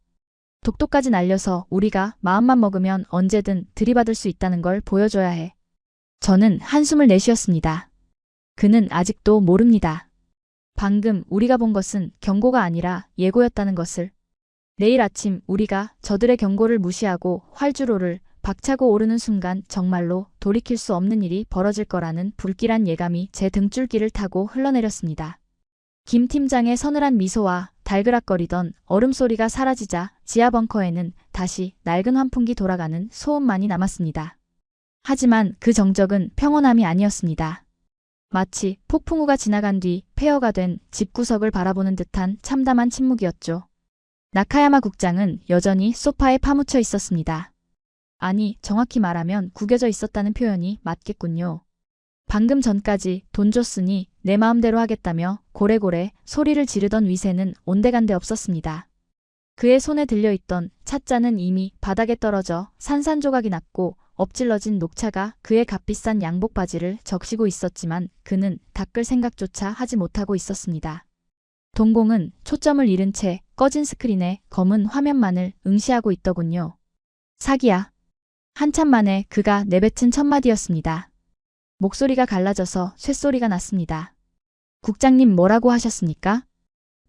독도까지 날려서 우리가 마음만 먹으면 언제든 들이받을 수 있다는 걸 보여줘야 해. 저는 한숨을 내쉬었습니다. 그는 아직도 모릅니다. 방금 우리가 본 것은 경고가 아니라 예고였다는 것을. 내일 아침 우리가 저들의 경고를 무시하고 활주로를 박차고 오르는 순간 정말로 돌이킬 수 없는 일이 벌어질 거라는 불길한 예감이 제 등줄기를 타고 흘러내렸습니다. 김 팀장의 서늘한 미소와 달그락거리던 얼음소리가 사라지자 지하 벙커에는 다시 낡은 환풍기 돌아가는 소음만이 남았습니다. 하지만 그 정적은 평온함이 아니었습니다. 마치 폭풍우가 지나간 뒤 폐허가 된 집구석을 바라보는 듯한 참담한 침묵이었죠. 나카야마 국장은 여전히 소파에 파묻혀 있었습니다. 아니, 정확히 말하면 구겨져 있었다는 표현이 맞겠군요. 방금 전까지 돈 줬으니 내 마음대로 하겠다며 고래고래 소리를 지르던 위세는 온데간데 없었습니다. 그의 손에 들려있던 찻잔은 이미 바닥에 떨어져 산산조각이 났고 엎질러진 녹차가 그의 값비싼 양복 바지를 적시고 있었지만 그는 닦을 생각조차 하지 못하고 있었습니다. 동공은 초점을 잃은 채 꺼진 스크린에 검은 화면만을 응시하고 있더군요. 사기야. 한참 만에 그가 내뱉은 첫마디였습니다. 목소리가 갈라져서 쇳소리가 났습니다. 국장님 뭐라고 하셨습니까?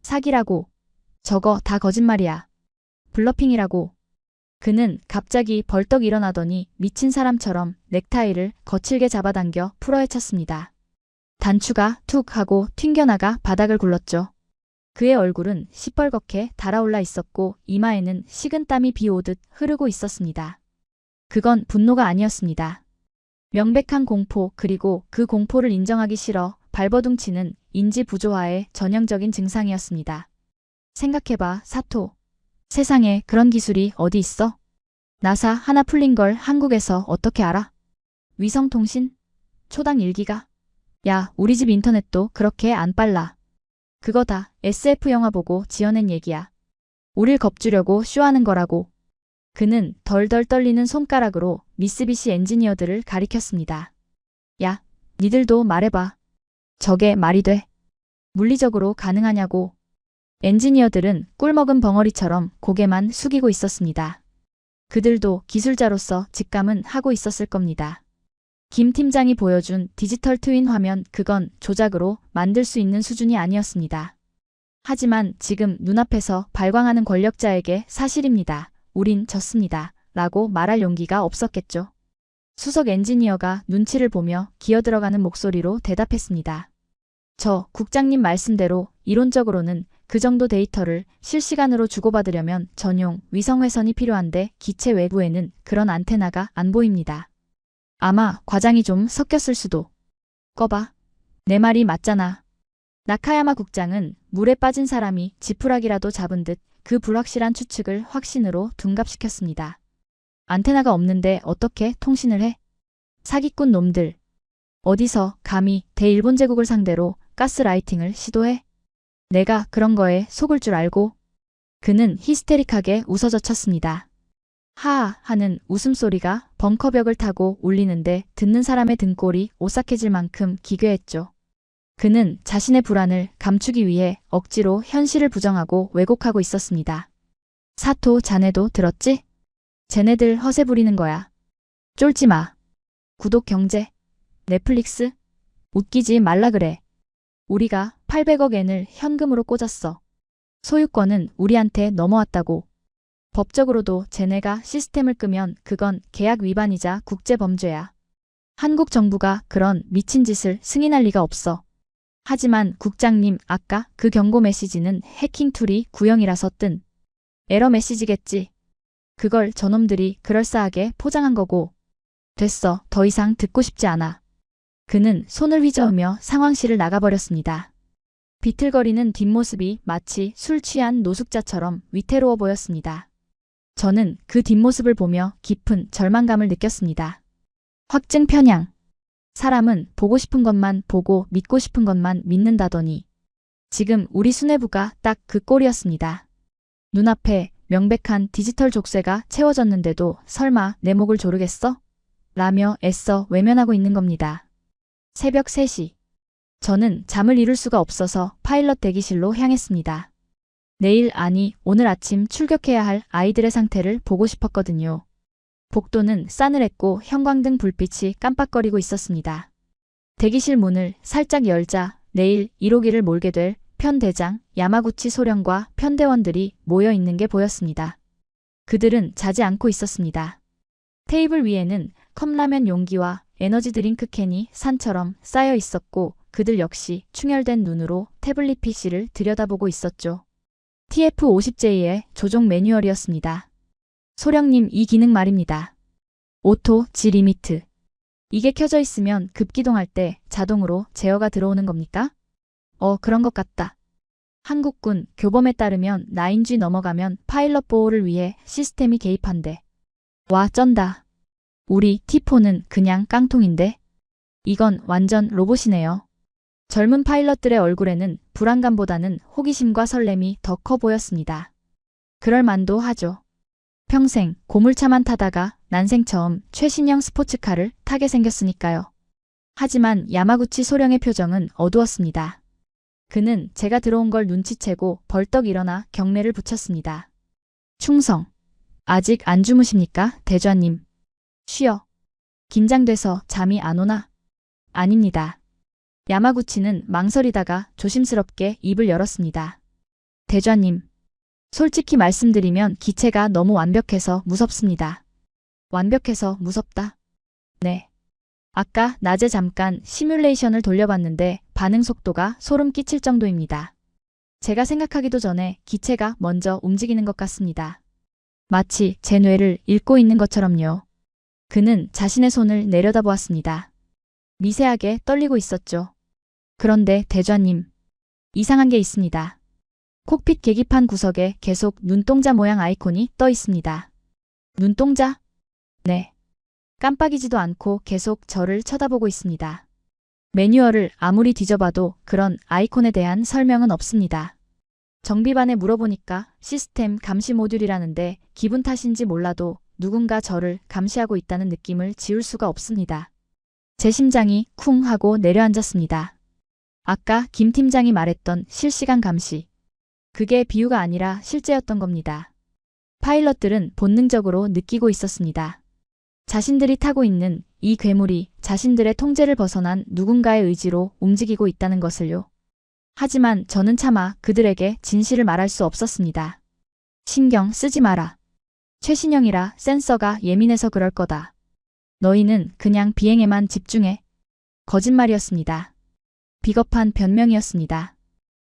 사기라고. 저거 다 거짓말이야. 블러핑이라고. 그는 갑자기 벌떡 일어나더니 미친 사람처럼 넥타이를 거칠게 잡아당겨 풀어헤쳤습니다. 단추가 툭 하고 튕겨나가 바닥을 굴렀죠. 그의 얼굴은 시뻘겋게 달아올라 있었고 이마에는 식은땀이 비 오듯 흐르고 있었습니다. 그건 분노가 아니었습니다. 명백한 공포 그리고 그 공포를 인정하기 싫어 발버둥치는 인지 부조화의 전형적인 증상이었습니다. 생각해봐, 사토. 세상에 그런 기술이 어디 있어? 나사 하나 풀린 걸 한국에서 어떻게 알아? 위성통신? 초당 1기가? 야, 우리 집 인터넷도 그렇게 안 빨라. 그거 다 SF 영화 보고 지어낸 얘기야. 우릴 겁주려고 쇼하는 거라고. 그는 덜덜 떨리는 손가락으로 미쓰비시 엔지니어들을 가리켰습니다. 야, 니들도 말해봐. 저게 말이 돼? 물리적으로 가능하냐고. 엔지니어들은 꿀먹은 벙어리처럼 고개만 숙이고 있었습니다. 그들도 기술자로서 직감은 하고 있었을 겁니다. 김 팀장이 보여준 디지털 트윈 화면, 그건 조작으로 만들 수 있는 수준이 아니었습니다. 하지만 지금 눈앞에서 발광하는 권력자에게 사실입니다. 우린 졌습니다. 라고 말할 용기가 없었겠죠. 수석 엔지니어가 눈치를 보며 기어들어가는 목소리로 대답했습니다. 저 국장님 말씀대로 이론적으로는 그 정도 데이터를 실시간으로 주고받으려면 전용 위성회선이 필요한데 기체 외부에는 그런 안테나가 안 보입니다. 아마 과장이 좀 섞였을 수도. 꺼봐. 내 말이 맞잖아. 나카야마 국장은 물에 빠진 사람이 지푸라기라도 잡은 듯 그 불확실한 추측을 확신으로 둔갑시켰습니다. 안테나가 없는데 어떻게 통신을 해? 사기꾼 놈들. 어디서 감히 대일본 제국을 상대로 가스라이팅을 시도해? 내가 그런 거에 속을 줄 알고? 그는 히스테릭하게 웃어젖혔습니다. 하하 하는 웃음소리가 벙커벽을 타고 울리는데 듣는 사람의 등골이 오싹해질 만큼 기괴했죠. 그는 자신의 불안을 감추기 위해 억지로 현실을 부정하고 왜곡하고 있었습니다. 사토 자네도 들었지? 쟤네들 허세 부리는 거야. 쫄지 마. 구독 경제. 넷플릭스? 웃기지 말라 그래. 우리가 800억 엔을 현금으로 꽂았어. 소유권은 우리한테 넘어왔다고. 법적으로도 쟤네가 시스템을 끄면 그건 계약 위반이자 국제범죄야. 한국 정부가 그런 미친 짓을 승인할 리가 없어. 하지만 국장님 아까 그 경고 메시지는 해킹 툴이 구형이라서 뜬 에러 메시지겠지. 그걸 저놈들이 그럴싸하게 포장한 거고. 됐어. 더 이상 듣고 싶지 않아. 그는 손을 휘저으며 상황실을 나가버렸습니다. 비틀거리는 뒷모습이 마치 술 취한 노숙자처럼 위태로워 보였습니다. 저는 그 뒷모습을 보며 깊은 절망감을 느꼈습니다. 확증 편향. 사람은 보고 싶은 것만 보고 믿고 싶은 것만 믿는다더니 지금 우리 수뇌부가 딱 그 꼴이었습니다. 눈앞에 명백한 디지털 족쇄가 채워졌는데도 설마 내 목을 조르겠어? 라며 애써 외면하고 있는 겁니다. 새벽 3시. 저는 잠을 이룰 수가 없어서 파일럿 대기실로 향했습니다. 내일 아니 오늘 아침 출격해야 할 아이들의 상태를 보고 싶었거든요. 복도는 싸늘했고 형광등 불빛이 깜빡거리고 있었습니다. 대기실 문을 살짝 열자 내일 1호기를 몰게 될 편대장 야마구치 소령과 편대원들이 모여 있는 게 보였습니다. 그들은 자지 않고 있었습니다. 테이블 위에는 컵라면 용기와 에너지 드링크 캔이 산처럼 쌓여 있었고 그들 역시 충혈된 눈으로 태블릿 PC를 들여다보고 있었죠. TF-50J의 조종 매뉴얼이었습니다. 소령님 이 기능 말입니다. 오토 G 리미트. 이게 켜져 있으면 급기동할 때 자동으로 제어가 들어오는 겁니까? 그런 것 같다. 한국군 교범에 따르면 9G 넘어가면 파일럿 보호를 위해 시스템이 개입한대. 와 쩐다. 우리 T4는 그냥 깡통인데? 이건 완전 로봇이네요. 젊은 파일럿들의 얼굴에는 불안감보다는 호기심과 설렘이 더 커 보였습니다. 그럴 만도 하죠. 평생 고물차만 타다가 난생 처음 최신형 스포츠카를 타게 생겼으니까요. 하지만 야마구치 소령의 표정은 어두웠습니다. 그는 제가 들어온 걸 눈치채고 벌떡 일어나 경례를 붙였습니다. 충성. 아직 안 주무십니까, 대좌님? 쉬어. 긴장돼서 잠이 안 오나? 아닙니다. 야마구치는 망설이다가 조심스럽게 입을 열었습니다. 대좌님. 솔직히 말씀드리면 기체가 너무 완벽해서 무섭습니다. 완벽해서 무섭다? 네. 아까 낮에 잠깐 시뮬레이션을 돌려봤는데 반응 속도가 소름 끼칠 정도입니다. 제가 생각하기도 전에 기체가 먼저 움직이는 것 같습니다. 마치 제 뇌를 읽고 있는 것처럼요. 그는 자신의 손을 내려다보았습니다. 미세하게 떨리고 있었죠. 그런데 대좌님, 이상한 게 있습니다. 콕핏 계기판 구석에 계속 눈동자 모양 아이콘이 떠 있습니다. 눈동자? 네. 깜빡이지도 않고 계속 저를 쳐다보고 있습니다. 매뉴얼을 아무리 뒤져봐도 그런 아이콘에 대한 설명은 없습니다. 정비반에 물어보니까 시스템 감시 모듈이라는데 기분 탓인지 몰라도 누군가 저를 감시하고 있다는 느낌을 지울 수가 없습니다. 제 심장이 쿵 하고 내려앉았습니다. 아까 김 팀장이 말했던 실시간 감시. 그게 비유가 아니라 실제였던 겁니다. 파일럿들은 본능적으로 느끼고 있었습니다. 자신들이 타고 있는 이 괴물이 자신들의 통제를 벗어난 누군가의 의지로 움직이고 있다는 것을요. 하지만 저는 차마 그들에게 진실을 말할 수 없었습니다. 신경 쓰지 마라. 최신형이라 센서가 예민해서 그럴 거다. 너희는 그냥 비행에만 집중해. 거짓말이었습니다. 비겁한 변명이었습니다.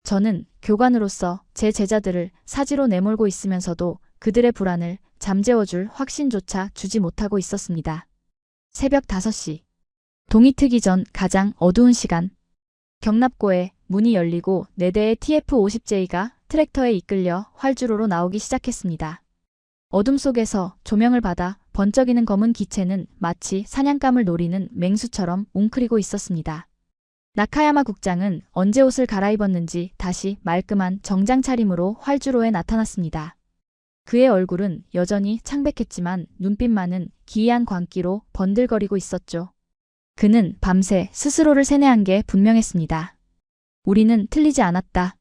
저는 교관으로서 제 제자들을 사지로 내몰고 있으면서도 그들의 불안을 잠재워줄 확신조차 주지 못하고 있었습니다. 새벽 5시. 동이 트기 전 가장 어두운 시간. 경납고에 문이 열리고 4대의 TF-50J가 트랙터에 이끌려 활주로로 나오기 시작했습니다. 어둠 속에서 조명을 받아 번쩍이는 검은 기체는 마치 사냥감을 노리는 맹수처럼 웅크리고 있었습니다. 나카야마 국장은 언제 옷을 갈아입었는지 다시 말끔한 정장 차림으로 활주로에 나타났습니다. 그의 얼굴은 여전히 창백했지만 눈빛만은 기이한 광기로 번들거리고 있었죠. 그는 밤새 스스로를 세뇌한 게 분명했습니다. 우리는 틀리지 않았다.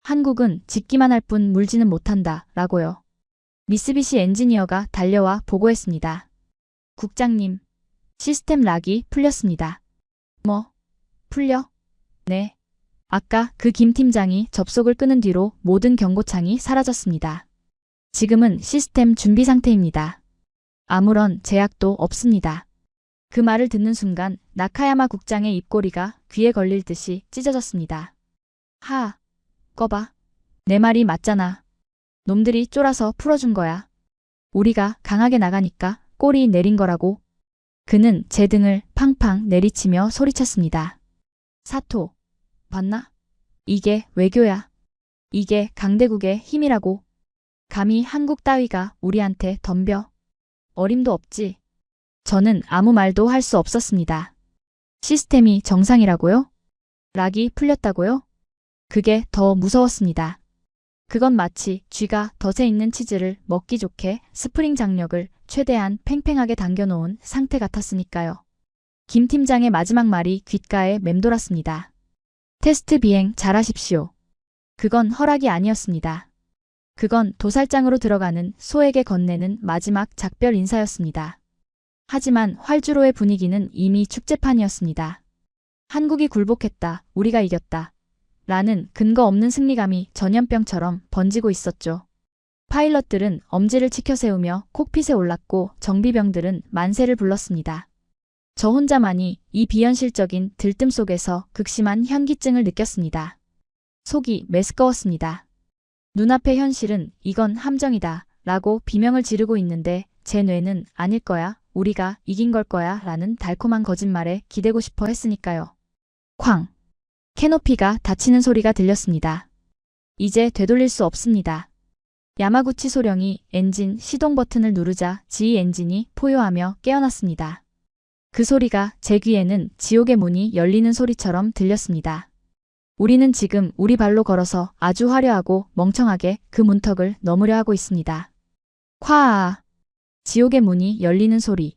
한국은 짓기만 할 뿐 물지는 못한다. 라고요. 미쓰비시 엔지니어가 달려와 보고했습니다. 국장님, 시스템 락이 풀렸습니다. 뭐? 풀려? 네. 아까 그 김 팀장이 접속을 끊은 뒤로 모든 경고창이 사라졌습니다. 지금은 시스템 준비 상태입니다. 아무런 제약도 없습니다. 그 말을 듣는 순간 나카야마 국장의 입꼬리가 귀에 걸릴 듯이 찢어졌습니다. 하, 꺼봐. 내 말이 맞잖아. 놈들이 쫄아서 풀어준 거야. 우리가 강하게 나가니까 꼬리 내린 거라고. 그는 제 등을 팡팡 내리치며 소리쳤습니다. 사토, 봤나? 이게 외교야. 이게 강대국의 힘이라고. 감히 한국 따위가 우리한테 덤벼. 어림도 없지. 저는 아무 말도 할 수 없었습니다. 시스템이 정상이라고요? 락이 풀렸다고요? 그게 더 무서웠습니다. 그건 마치 쥐가 덫에 있는 치즈를 먹기 좋게 스프링 장력을 최대한 팽팽하게 당겨놓은 상태 같았으니까요. 김 팀장의 마지막 말이 귓가에 맴돌았습니다. 테스트 비행 잘하십시오. 그건 허락이 아니었습니다. 그건 도살장으로 들어가는 소에게 건네는 마지막 작별 인사였습니다. 하지만 활주로의 분위기는 이미 축제판이었습니다. 한국이 굴복했다. 우리가 이겼다. 라는 근거 없는 승리감이 전염병처럼 번지고 있었죠. 파일럿들은 엄지를 치켜세우며 콕핏에 올랐고 정비병들은 만세를 불렀습니다. 저 혼자만이 이 비현실적인 들뜸 속에서 극심한 현기증을 느꼈습니다. 속이 메스꺼웠습니다. 눈앞의 현실은 이건 함정이다 라고 비명을 지르고 있는데 제 뇌는 아닐 거야, 우리가 이긴 걸 거야 라는 달콤한 거짓말에 기대고 싶어 했으니까요. 쾅! 캐노피가 닫히는 소리가 들렸습니다. 이제 되돌릴 수 없습니다. 야마구치 소령이 엔진 시동 버튼을 누르자 지휘 엔진이 포효하며 깨어났습니다. 그 소리가 제 귀에는 지옥의 문이 열리는 소리처럼 들렸습니다. 우리는 지금 우리 발로 걸어서 아주 화려하고 멍청하게 그 문턱을 넘으려 하고 있습니다. 콰아! 지옥의 문이 열리는 소리.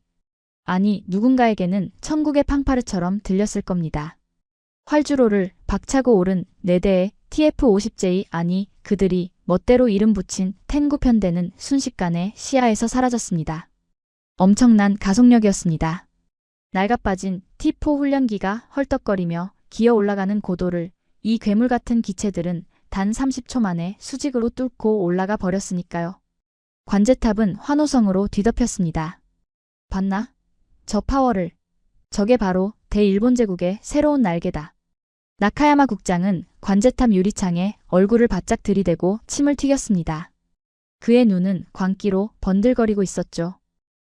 아니, 누군가에게는 천국의 팡파르처럼 들렸을 겁니다. 활주로를 박차고 오른 4대의 TF-50J 아니 그들이 멋대로 이름 붙인 텐구 편대는 순식간에 시야에서 사라졌습니다. 엄청난 가속력이었습니다. 낡아빠진 T4 훈련기가 헐떡거리며 기어 올라가는 고도를 이 괴물 같은 기체들은 단 30초 만에 수직으로 뚫고 올라가 버렸으니까요. 관제탑은 환호성으로 뒤덮였습니다. 봤나? 저 파워를. 저게 바로 대일본 제국의 새로운 날개다. 나카야마 국장은 관제탑 유리창에 얼굴을 바짝 들이대고 침을 튀겼습니다. 그의 눈은 광기로 번들거리고 있었죠.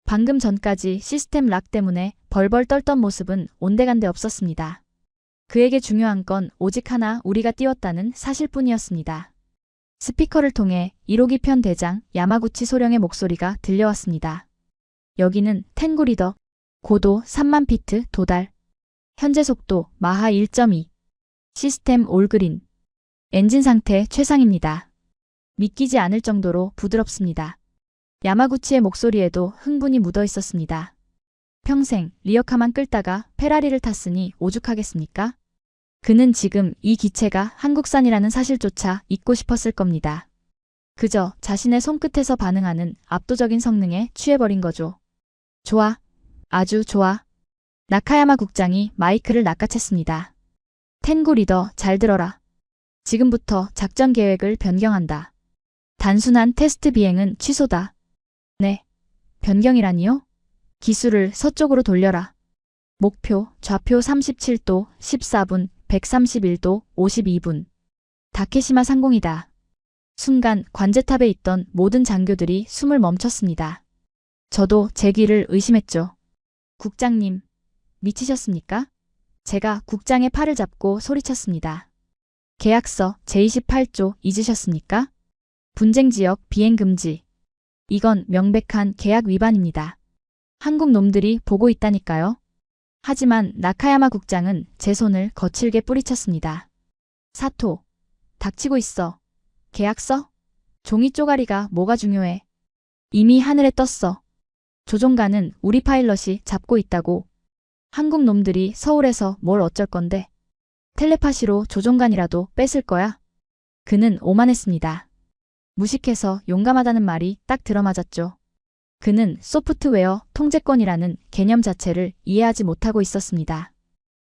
방금 전까지 시스템 락 때문에 벌벌 떨던 모습은 온데간데 없었습니다. 그에게 중요한 건 오직 하나 우리가 띄웠다는 사실뿐이었습니다. 스피커를 통해 1호기 편 대장 야마구치 소령의 목소리가 들려왔습니다. 여기는 텐구 리더. 고도 3만 피트 도달. 현재 속도 마하 1.2. 시스템 올그린. 엔진 상태 최상입니다. 믿기지 않을 정도로 부드럽습니다. 야마구치의 목소리에도 흥분이 묻어 있었습니다. 평생 리어카만 끌다가 페라리를 탔으니 오죽하겠습니까? 그는 지금 이 기체가 한국산이라는 사실조차 잊고 싶었을 겁니다. 그저 자신의 손끝에서 반응하는 압도적인 성능에 취해버린 거죠. 좋아. 아주 좋아. 나카야마 국장이 마이크를 낚아챘습니다. 텐구 리더 잘 들어라. 지금부터 작전 계획을 변경한다. 단순한 테스트 비행은 취소다. 네. 변경이라니요? 기술을 서쪽으로 돌려라. 목표 좌표 37도 14분 131도 52분. 다케시마 상공이다. 순간 관제탑에 있던 모든 장교들이 숨을 멈췄습니다. 저도 제 귀를 의심했죠. 국장님, 미치셨습니까? 제가 국장의 팔을 잡고 소리쳤습니다. 계약서 제28조 잊으셨습니까? 분쟁지역 비행 금지. 이건 명백한 계약 위반입니다. 한국 놈들이 보고 있다니까요. 하지만 나카야마 국장은 제 손을 거칠게 뿌리쳤습니다. 사토, 닥치고 있어. 계약서? 종이 쪼가리가 뭐가 중요해. 이미 하늘에 떴어. 조종관은 우리 파일럿이 잡고 있다고. 한국 놈들이 서울에서 뭘 어쩔 건데. 텔레파시로 조종관이라도 뺏을 거야? 그는 오만했습니다. 무식해서 용감하다는 말이 딱 들어맞았죠. 그는 소프트웨어 통제권이라는 개념 자체를 이해하지 못하고 있었습니다.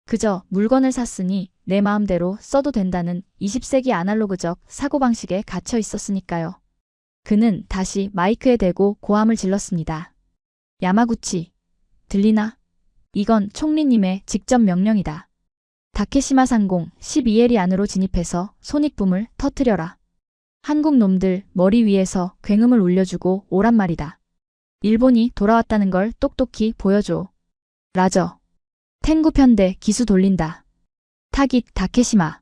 그저 물건을 샀으니 내 마음대로 써도 된다는 20세기 아날로그적 사고방식에 갇혀 있었으니까요. 그는 다시 마이크에 대고 고함을 질렀습니다. 야마구치, 들리나? 이건 총리님의 직접 명령이다. 다케시마 상공 12에리 안으로 진입해서 손익붐을 터뜨려라. 한국 놈들 머리 위에서 굉음을 울려주고 오란 말이다. 일본이 돌아왔다는 걸 똑똑히 보여줘. 라저. 탱구 편대 기수 돌린다. 타깃 다케시마.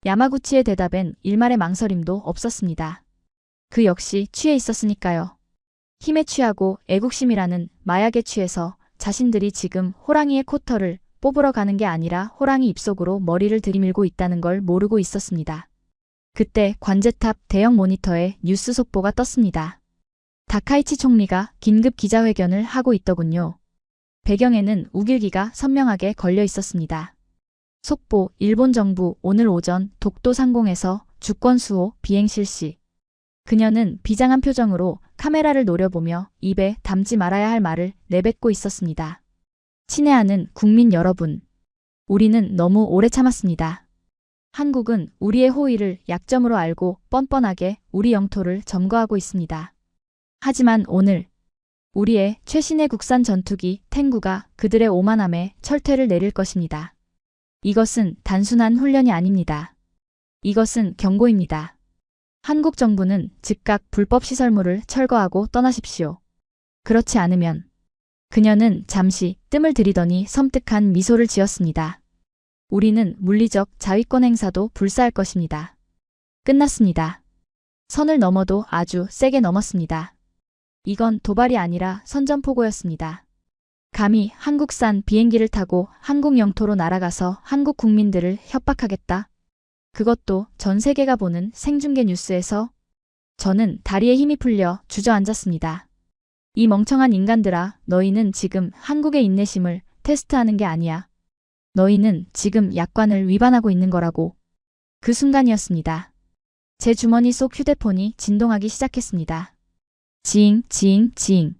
야마구치의 대답엔 일말의 망설임도 없었습니다. 그 역시 취해 있었으니까요. 힘에 취하고 애국심이라는 마약에 취해서 자신들이 지금 호랑이의 코털을 뽑으러 가는 게 아니라 호랑이 입속으로 머리를 들이밀고 있다는 걸 모르고 있었습니다. 그때 관제탑 대형 모니터에 뉴스 속보가 떴습니다. 다카이치 총리가 긴급 기자회견을 하고 있더군요. 배경에는 우길기가 선명하게 걸려 있었습니다. 속보 일본 정부 오늘 오전 독도 상공에서 주권 수호 비행 실시. 그녀는 비장한 표정으로 카메라를 노려보며 입에 담지 말아야 할 말을 내뱉고 있었습니다. 친애하는 국민 여러분. 우리는 너무 오래 참았습니다. 한국은 우리의 호의를 약점으로 알고 뻔뻔하게 우리 영토를 점거하고 있습니다. 하지만 오늘 우리의 최신의 국산 전투기 탱구가 그들의 오만함에 철퇴를 내릴 것입니다. 이것은 단순한 훈련이 아닙니다. 이것은 경고입니다. 한국 정부는 즉각 불법 시설물을 철거하고 떠나십시오. 그렇지 않으면 그녀는 잠시 뜸을 들이더니 섬뜩한 미소를 지었습니다. 우리는 물리적 자위권 행사도 불사할 것입니다. 끝났습니다. 선을 넘어도 아주 세게 넘었습니다. 이건 도발이 아니라 선전포고였습니다. 감히 한국산 비행기를 타고 한국 영토로 날아가서 한국 국민들을 협박하겠다. 그것도 전 세계가 보는 생중계 뉴스에서. 저는 다리에 힘이 풀려 주저앉았습니다. 이 멍청한 인간들아, 너희는 지금 한국의 인내심을 테스트하는 게 아니야. 너희는 지금 약관을 위반하고 있는 거라고. 그 순간이었습니다. 제 주머니 속 휴대폰이 진동하기 시작했습니다. 지잉, 지잉, 지잉.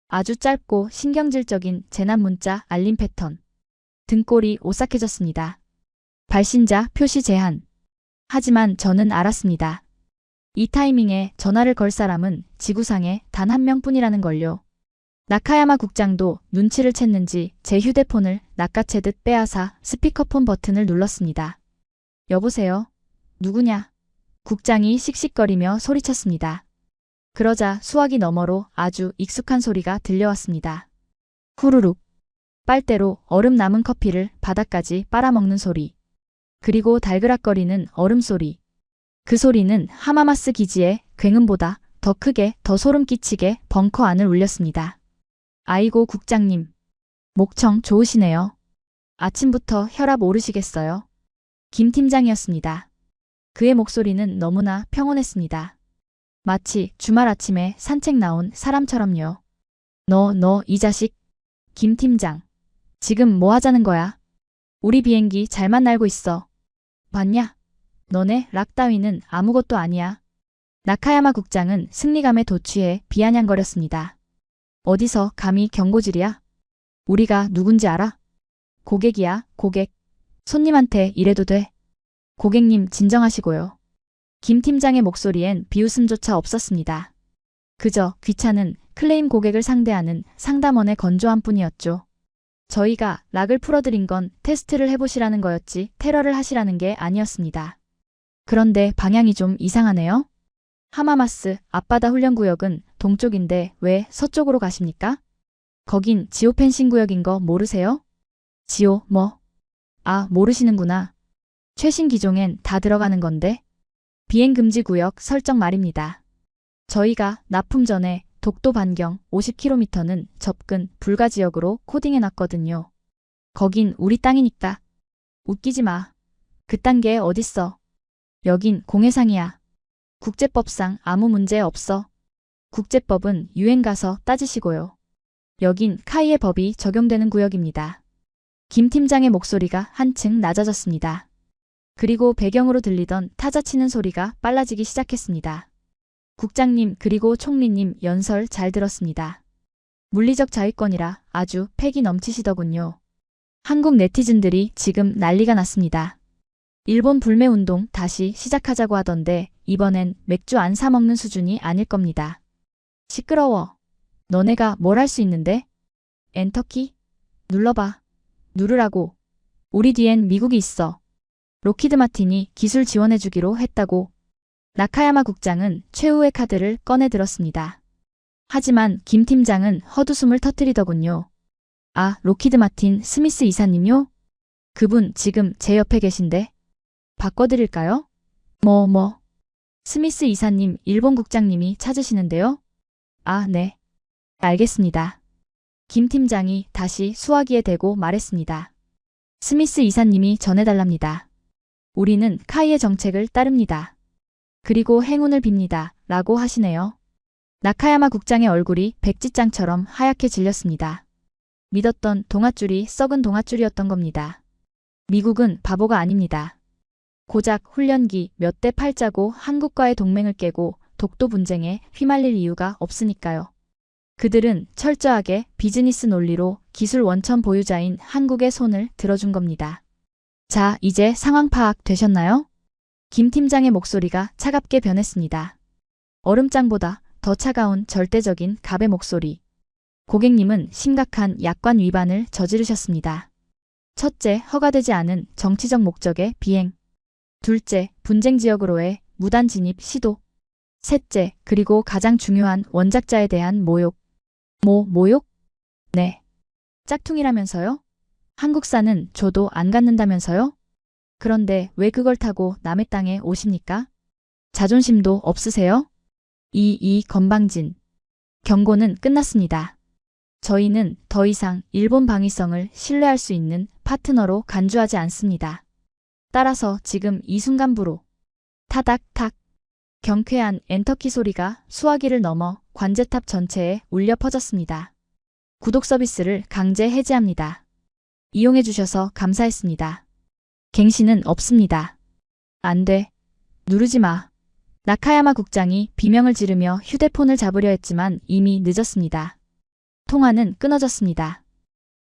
아주 짧고 신경질적인 재난 문자 알림 패턴. 등골이 오싹해졌습니다. 발신자 표시 제한. 하지만 저는 알았습니다. 이 타이밍에 전화를 걸 사람은 지구상에 단 한 명뿐이라는 걸요. 나카야마 국장도 눈치를 챘는지 제 휴대폰을 낚아채듯 빼앗아 스피커폰 버튼을 눌렀습니다. 여보세요? 누구냐? 국장이 씩씩거리며 소리쳤습니다. 그러자 수화기 너머로 아주 익숙한 소리가 들려왔습니다. 후루룩. 빨대로 얼음 남은 커피를 바닥까지 빨아먹는 소리. 그리고 달그락거리는 얼음 소리. 그 소리는 하마마스 기지의 굉음보다 더 크게 더 소름 끼치게 벙커 안을 울렸습니다. 아이고 국장님. 목청 좋으시네요. 아침부터 혈압 오르시겠어요? 김 팀장이었습니다. 그의 목소리는 너무나 평온했습니다. 마치 주말 아침에 산책 나온 사람처럼요. 너 이 자식. 김 팀장. 지금 뭐 하자는 거야? 우리 비행기 잘만 날고 있어. 봤냐? 너네 락 따위는 아무것도 아니야. 나카야마 국장은 승리감에 도취해 비아냥거렸습니다. 어디서 감히 경고질이야? 우리가 누군지 알아? 고객이야, 고객. 손님한테 이래도 돼. 고객님 진정하시고요. 김 팀장의 목소리엔 비웃음조차 없었습니다. 그저 귀찮은 클레임 고객을 상대하는 상담원의 건조함 뿐이었죠. 저희가 락을 풀어드린 건 테스트를 해보시라는 거였지 테러를 하시라는 게 아니었습니다. 그런데 방향이 좀 이상하네요. 하마마스 앞바다 훈련구역은 동쪽인데 왜 서쪽으로 가십니까? 거긴 지오 펜싱 구역인 거 모르세요? 지오 뭐? 아, 모르시는구나. 최신 기종엔 다 들어가는 건데. 비행금지 구역 설정 말입니다. 저희가 납품 전에 독도 반경 50km는 접근 불가 지역으로 코딩해놨거든요. 거긴 우리 땅이니까. 웃기지 마. 그딴 게 어딨어. 여긴 공해상이야. 국제법상 아무 문제 없어. 국제법은 유엔 가서 따지시고요. 여긴 카이의 법이 적용되는 구역입니다. 김 팀장의 목소리가 한층 낮아졌습니다. 그리고 배경으로 들리던 타자 치는 소리가 빨라지기 시작했습니다. 국장님 그리고 총리님 연설 잘 들었습니다. 물리적 자위권이라 아주 패기 넘치시더군요. 한국 네티즌들이 지금 난리가 났습니다. 일본 불매운동 다시 시작하자고 하던데 이번엔 맥주 안 사 먹는 수준이 아닐 겁니다. 시끄러워. 너네가 뭘 할 수 있는데? 엔터키? 눌러봐. 누르라고. 우리 뒤엔 미국이 있어. 로키드 마틴이 기술 지원해주기로 했다고. 나카야마 국장은 최후의 카드를 꺼내 들었습니다. 하지만 김 팀장은 헛웃음을 터뜨리더군요. 아, 로키드 마틴 스미스 이사님요? 그분 지금 제 옆에 계신데. 바꿔드릴까요? 뭐. 스미스 이사님 일본 국장님이 찾으시는데요? 아, 네. 알겠습니다. 김 팀장이 다시 수화기에 대고 말했습니다. 스미스 이사님이 전해달랍니다. 우리는 카이의 정책을 따릅니다. 그리고 행운을 빕니다. 라고 하시네요. 나카야마 국장의 얼굴이 백지장처럼 하얗게 질렸습니다. 믿었던 동아줄이 썩은 동아줄이었던 겁니다. 미국은 바보가 아닙니다. 고작 훈련기 몇 대 팔자고 한국과의 동맹을 깨고 독도 분쟁에 휘말릴 이유가 없으니까요. 그들은 철저하게 비즈니스 논리로 기술 원천 보유자인 한국의 손을 들어준 겁니다. 자, 이제 상황 파악 되셨나요? 김 팀장의 목소리가 차갑게 변했습니다. 얼음장보다 더 차가운 절대적인 갑의 목소리. 고객님은 심각한 약관 위반을 저지르셨습니다. 첫째, 허가되지 않은 정치적 목적의 비행. 둘째, 분쟁 지역으로의 무단 진입 시도. 셋째, 그리고 가장 중요한 원작자에 대한 모욕. 모욕? 네. 짝퉁이라면서요? 한국산은 줘도 안 갖는다면서요? 그런데 왜 그걸 타고 남의 땅에 오십니까? 자존심도 없으세요? 이 건방진. 경고는 끝났습니다. 저희는 더 이상 일본 방위성을 신뢰할 수 있는 파트너로 간주하지 않습니다. 따라서 지금 이 순간부로 타닥탁 경쾌한 엔터키 소리가 수화기를 넘어 관제탑 전체에 울려 퍼졌습니다. 구독 서비스를 강제 해지합니다. 이용해주셔서 감사했습니다. 갱신은 없습니다. 안 돼. 누르지 마. 나카야마 국장이 비명을 지르며 휴대폰을 잡으려 했지만 이미 늦었습니다. 통화는 끊어졌습니다.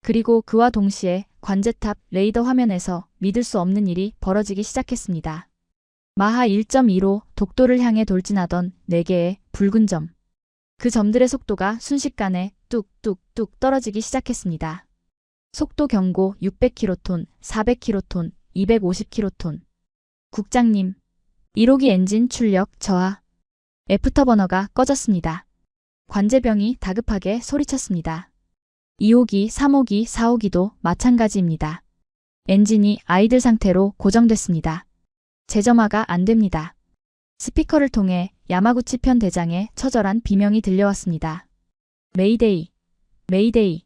그리고 그와 동시에 관제탑 레이더 화면에서 믿을 수 없는 일이 벌어지기 시작했습니다. 마하 1.2로 독도를 향해 돌진하던 4개의 붉은 점. 그 점들의 속도가 순식간에 뚝뚝뚝 떨어지기 시작했습니다. 속도 경고 600km, 400km, 250km. 국장님, 1호기 엔진 출력 저하. 애프터버너가 꺼졌습니다. 관제병이 다급하게 소리쳤습니다. 2호기, 3호기, 4호기도 마찬가지입니다. 엔진이 아이들 상태로 고정됐습니다. 재점화가 안 됩니다. 스피커를 통해 야마구치 편 대장의 처절한 비명이 들려왔습니다. 메이데이, 메이데이.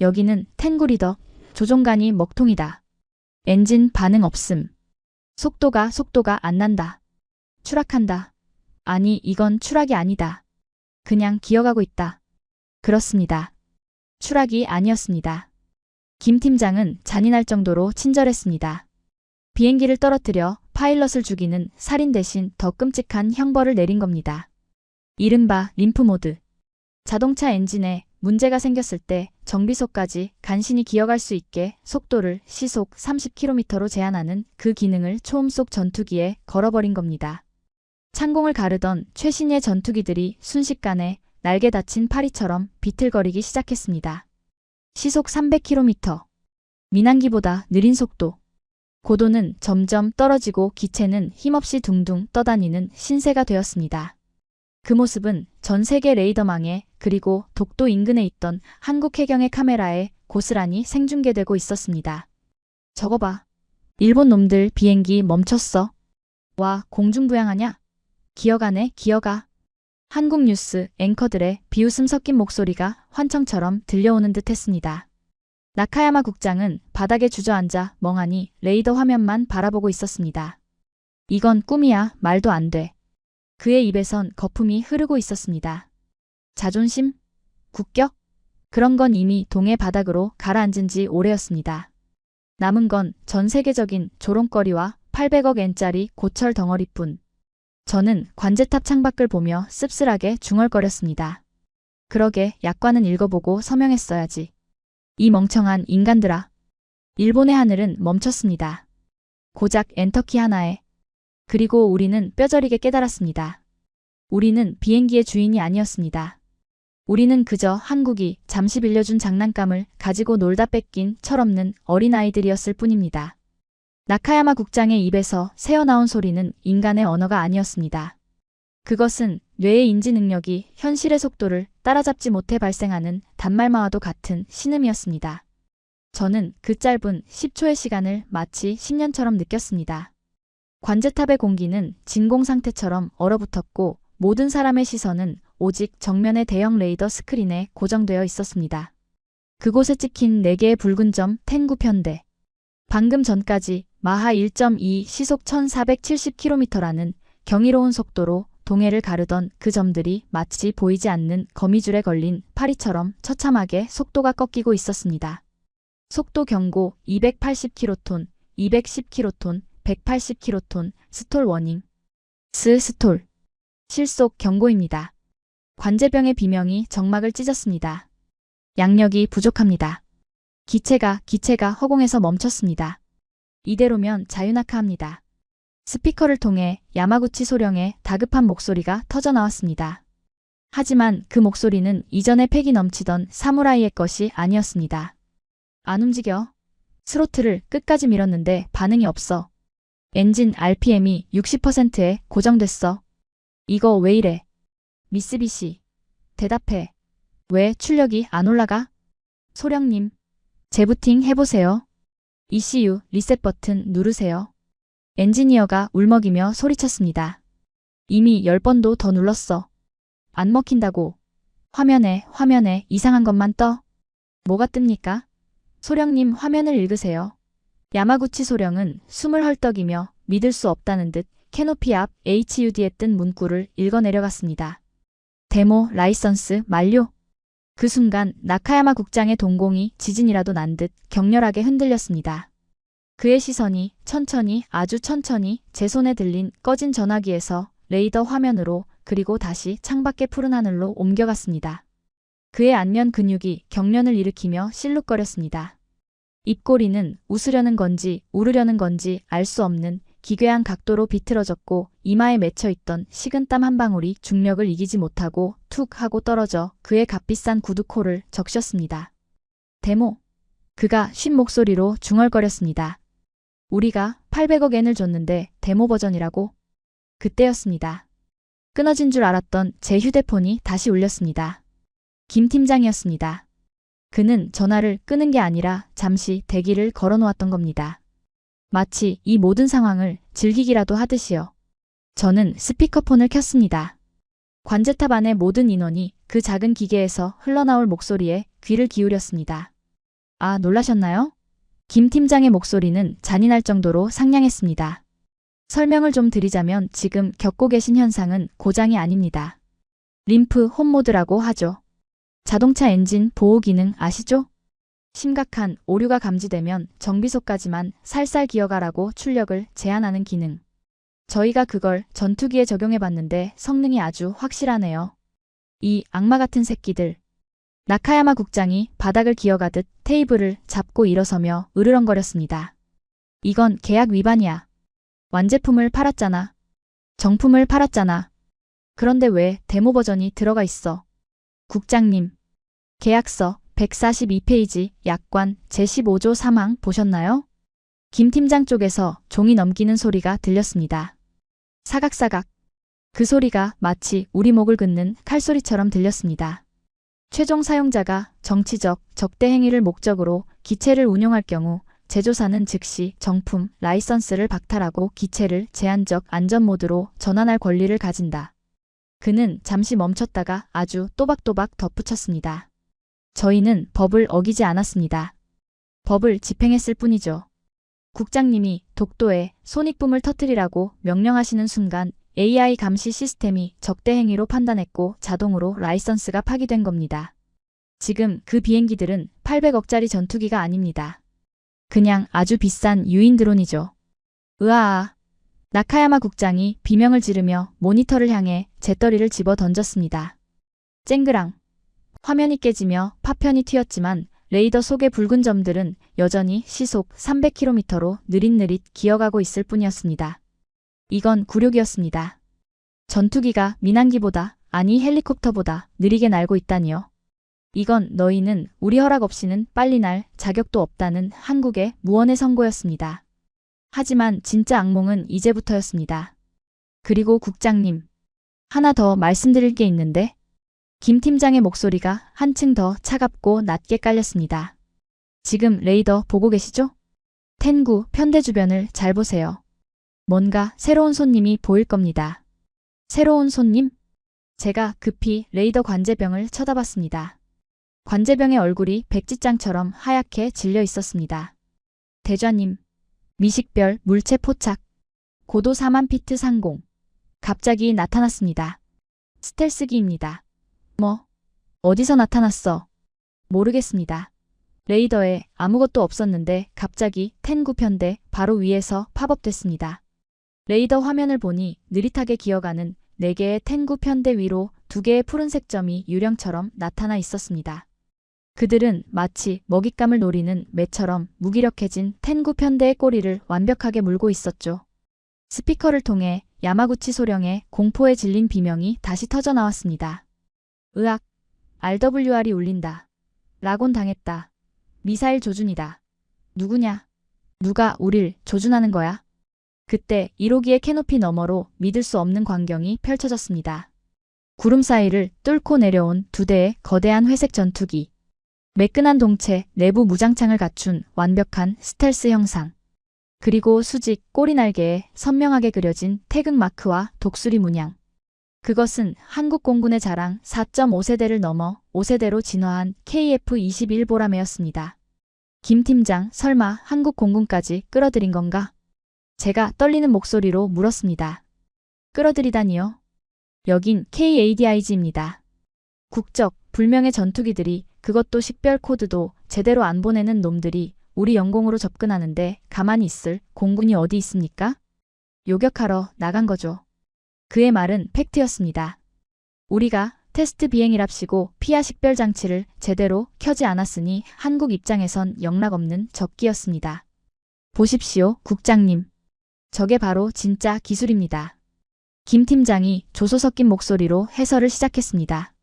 여기는 텐구리더, 조종관이 먹통이다. 엔진 반응 없음. 속도가 안 난다. 추락한다. 아니, 이건 추락이 아니다. 그냥 기어가고 있다. 그렇습니다. 추락이 아니었습니다. 김 팀장은 잔인할 정도로 친절했습니다. 비행기를 떨어뜨려 파일럿을 죽이는 살인 대신 더 끔찍한 형벌을 내린 겁니다. 이른바 림프 모드. 자동차 엔진에 문제가 생겼을 때 정비소까지 간신히 기어갈 수 있게 속도를 시속 30km로 제한하는 그 기능을 초음 속 전투기에 걸어버린 겁니다. 창공을 가르던 최신의 전투기들이 순식간에 날개 다친 파리처럼 비틀거리기 시작했습니다. 시속 300km. 민항기보다 느린 속도. 고도는 점점 떨어지고 기체는 힘없이 둥둥 떠다니는 신세가 되었습니다. 그 모습은 전 세계 레이더망에 그리고 독도 인근에 있던 한국 해경의 카메라에 고스란히 생중계되고 있었습니다. 저거 봐. 일본 놈들 비행기 멈췄어. 와, 공중부양하냐? 기어가네, 기어가. 한국 뉴스 앵커들의 비웃음 섞인 목소리가 환청처럼 들려오는 듯 했습니다. 나카야마 국장은 바닥에 주저앉아 멍하니 레이더 화면만 바라보고 있었습니다. 이건 꿈이야, 말도 안 돼. 그의 입에선 거품이 흐르고 있었습니다. 자존심? 국격? 그런 건 이미 동해 바닥으로 가라앉은 지 오래였습니다. 남은 건 전 세계적인 조롱거리와 800억 엔짜리 고철 덩어리뿐. 저는 관제탑 창밖을 보며 씁쓸하게 중얼거렸습니다. 그러게 약관은 읽어보고 서명했어야지. 이 멍청한 인간들아. 일본의 하늘은 멈췄습니다. 고작 엔터키 하나에. 그리고 우리는 뼈저리게 깨달았습니다. 우리는 비행기의 주인이 아니었습니다. 우리는 그저 한국이 잠시 빌려준 장난감을 가지고 놀다 뺏긴 철없는 어린아이들이었을 뿐입니다. 나카야마 국장의 입에서 새어나온 소리는 인간의 언어가 아니었습니다. 그것은 뇌의 인지 능력이 현실의 속도를 따라잡지 못해 발생하는 단말마와도 같은 신음이었습니다. 저는 그 짧은 10초의 시간을 마치 10년처럼 느꼈습니다. 관제탑의 공기는 진공 상태처럼 얼어붙었고 모든 사람의 시선은 오직 정면의 대형 레이더 스크린에 고정되어 있었습니다. 그곳에 찍힌 4개의 붉은 점 탱구 편대. 방금 전까지 마하 1.2 시속 1470km라는 경이로운 속도로 동해를 가르던 그 점들이 마치 보이지 않는 거미줄에 걸린 파리처럼 처참하게 속도가 꺾이고 있었습니다. 속도 경고 280km, 210km, 180km, 스톨 워닝. 스톨. 실속 경고입니다. 관제병의 비명이 정막을 찢었습니다. 양력이 부족합니다. 기체가 허공에서 멈췄습니다. 이대로면 자유낙하합니다. 스피커를 통해 야마구치 소령의 다급한 목소리가 터져나왔습니다. 하지만 그 목소리는 이전의 패기 넘치던 사무라이의 것이 아니었습니다. 안 움직여. 스로틀을 끝까지 밀었는데 반응이 없어. 엔진 RPM이 60%에 고정됐어. 이거 왜 이래? 미쓰비시. 대답해. 왜 출력이 안 올라가? 소령님. 재부팅 해보세요. ECU 리셋 버튼 누르세요. 엔지니어가 울먹이며 소리쳤습니다. 이미 10번도 더 눌렀어. 안 먹힌다고. 화면에 이상한 것만 떠. 뭐가 뜹니까? 소령님 화면을 읽으세요. 야마구치 소령은 숨을 헐떡이며 믿을 수 없다는 듯 캐노피 앞 HUD에 뜬 문구를 읽어 내려갔습니다. 데모 라이선스 만료. 그 순간 나카야마 국장의 동공이 지진이라도 난 듯 격렬하게 흔들렸습니다. 그의 시선이 천천히 아주 천천히 제 손에 들린 꺼진 전화기에서 레이더 화면으로 그리고 다시 창밖의 푸른 하늘로 옮겨갔습니다. 그의 안면 근육이 경련을 일으키며 실룩거렸습니다. 입꼬리는 웃으려는 건지 울으려는 건지 알 수 없는 기괴한 각도로 비틀어졌고 이마에 맺혀있던 식은땀 한 방울이 중력을 이기지 못하고 툭 하고 떨어져 그의 값비싼 구두코를 적셨습니다. 데모. 그가 쉰 목소리로 중얼거렸습니다. 우리가 800억 엔을 줬는데 데모 버전이라고? 그때였습니다. 끊어진 줄 알았던 제 휴대폰이 다시 울렸습니다. 김 팀장이었습니다. 그는 전화를 끄는 게 아니라 잠시 대기를 걸어놓았던 겁니다. 마치 이 모든 상황을 즐기기라도 하듯이요. 저는 스피커폰을 켰습니다. 관제탑 안의 모든 인원이 그 작은 기계에서 흘러나올 목소리에 귀를 기울였습니다. 아, 놀라셨나요? 김 팀장의 목소리는 잔인할 정도로 상냥했습니다. 설명을 좀 드리자면 지금 겪고 계신 현상은 고장이 아닙니다. 림프 홈모드라고 하죠. 자동차 엔진 보호 기능 아시죠? 심각한 오류가 감지되면 정비소까지만 살살 기어가라고 출력을 제한하는 기능. 저희가 그걸 전투기에 적용해봤는데 성능이 아주 확실하네요. 이 악마 같은 새끼들. 나카야마 국장이 바닥을 기어가듯 테이블을 잡고 일어서며 으르렁거렸습니다. 이건 계약 위반이야. 완제품을 팔았잖아. 정품을 팔았잖아. 그런데 왜 데모 버전이 들어가 있어? 국장님. 계약서 142페이지 약관 제15조 3항 보셨나요? 김 팀장 쪽에서 종이 넘기는 소리가 들렸습니다. 사각사각. 그 소리가 마치 우리 목을 긋는 칼소리처럼 들렸습니다. 최종 사용자가 정치적 적대 행위를 목적으로 기체를 운용할 경우 제조사는 즉시 정품 라이선스를 박탈하고 기체를 제한적 안전 모드로 전환할 권리를 가진다. 그는 잠시 멈췄다가 아주 또박또박 덧붙였습니다. 저희는 법을 어기지 않았습니다. 법을 집행했을 뿐이죠. 국장님이 독도에 손익붐을 터뜨리라고 명령하시는 순간 AI 감시 시스템이 적대 행위로 판단했고 자동으로 라이선스가 파기된 겁니다. 지금 그 비행기들은 800억짜리 전투기가 아닙니다. 그냥 아주 비싼 유인 드론이죠. 으아아. 나카야마 국장이 비명을 지르며 모니터를 향해 재떨이를 집어 던졌습니다. 쨍그랑. 화면이 깨지며 파편이 튀었지만 레이더 속의 붉은 점들은 여전히 시속 300km로 느릿느릿 기어가고 있을 뿐이었습니다. 이건 굴욕이었습니다. 전투기가 민항기보다, 아니 헬리콥터보다 느리게 날고 있다니요. 이건 너희는 우리 허락 없이는 빨리 날 자격도 없다는 한국의 무언의 선고였습니다. 하지만 진짜 악몽은 이제부터였습니다. 그리고 국장님. 하나 더 말씀드릴 게 있는데. 김 팀장의 목소리가 한층 더 차갑고 낮게 깔렸습니다. 지금 레이더 보고 계시죠? 텐구 편대 주변을 잘 보세요. 뭔가 새로운 손님이 보일 겁니다. 새로운 손님? 제가 급히 레이더 관제병을 쳐다봤습니다. 관제병의 얼굴이 백지장처럼 하얗게 질려 있었습니다. 대좌님. 미식별 물체 포착. 고도 4만 피트 상공. 갑자기 나타났습니다. 스텔스기입니다. 뭐? 어디서 나타났어? 모르겠습니다. 레이더에 아무것도 없었는데 갑자기 텐구 편대 바로 위에서 팝업됐습니다. 레이더 화면을 보니 느릿하게 기어가는 4개의 텐구 편대 위로 2개의 푸른색 점이 유령처럼 나타나 있었습니다. 그들은 마치 먹잇감을 노리는 매처럼 무기력해진 텐구 편대의 꼬리를 완벽하게 물고 있었죠. 스피커를 통해 야마구치 소령의 공포에 질린 비명이 다시 터져나왔습니다. 으악, RWR이 울린다. 라곤 당했다. 미사일 조준이다. 누구냐? 누가 우릴 조준하는 거야? 그때 1호기의 캐노피 너머로 믿을 수 없는 광경이 펼쳐졌습니다. 구름 사이를 뚫고 내려온 2대의 거대한 회색 전투기. 매끈한 동체, 내부 무장창을 갖춘 완벽한 스텔스 형상. 그리고 수직 꼬리날개에 선명하게 그려진 태극 마크와 독수리 문양. 그것은 한국 공군의 자랑 4.5세대를 넘어 5세대로 진화한 KF-21 보라매였습니다. 김 팀장, 설마 한국 공군까지 끌어들인 건가? 제가 떨리는 목소리로 물었습니다. 끌어들이다니요? 여긴 KADIG입니다. 국적, 불명의 전투기들이, 그것도 식별 코드도 제대로 안 보내는 놈들이 우리 영공으로 접근하는데 가만히 있을 공군이 어디 있습니까? 요격하러 나간 거죠. 그의 말은 팩트였습니다. 우리가 테스트 비행이랍시고 피하 식별 장치를 제대로 켜지 않았으니 한국 입장에선 영락없는 적기였습니다. 보십시오, 국장님. 저게 바로 진짜 기술입니다. 김 팀장이 조소 섞인 목소리로 해설을 시작했습니다.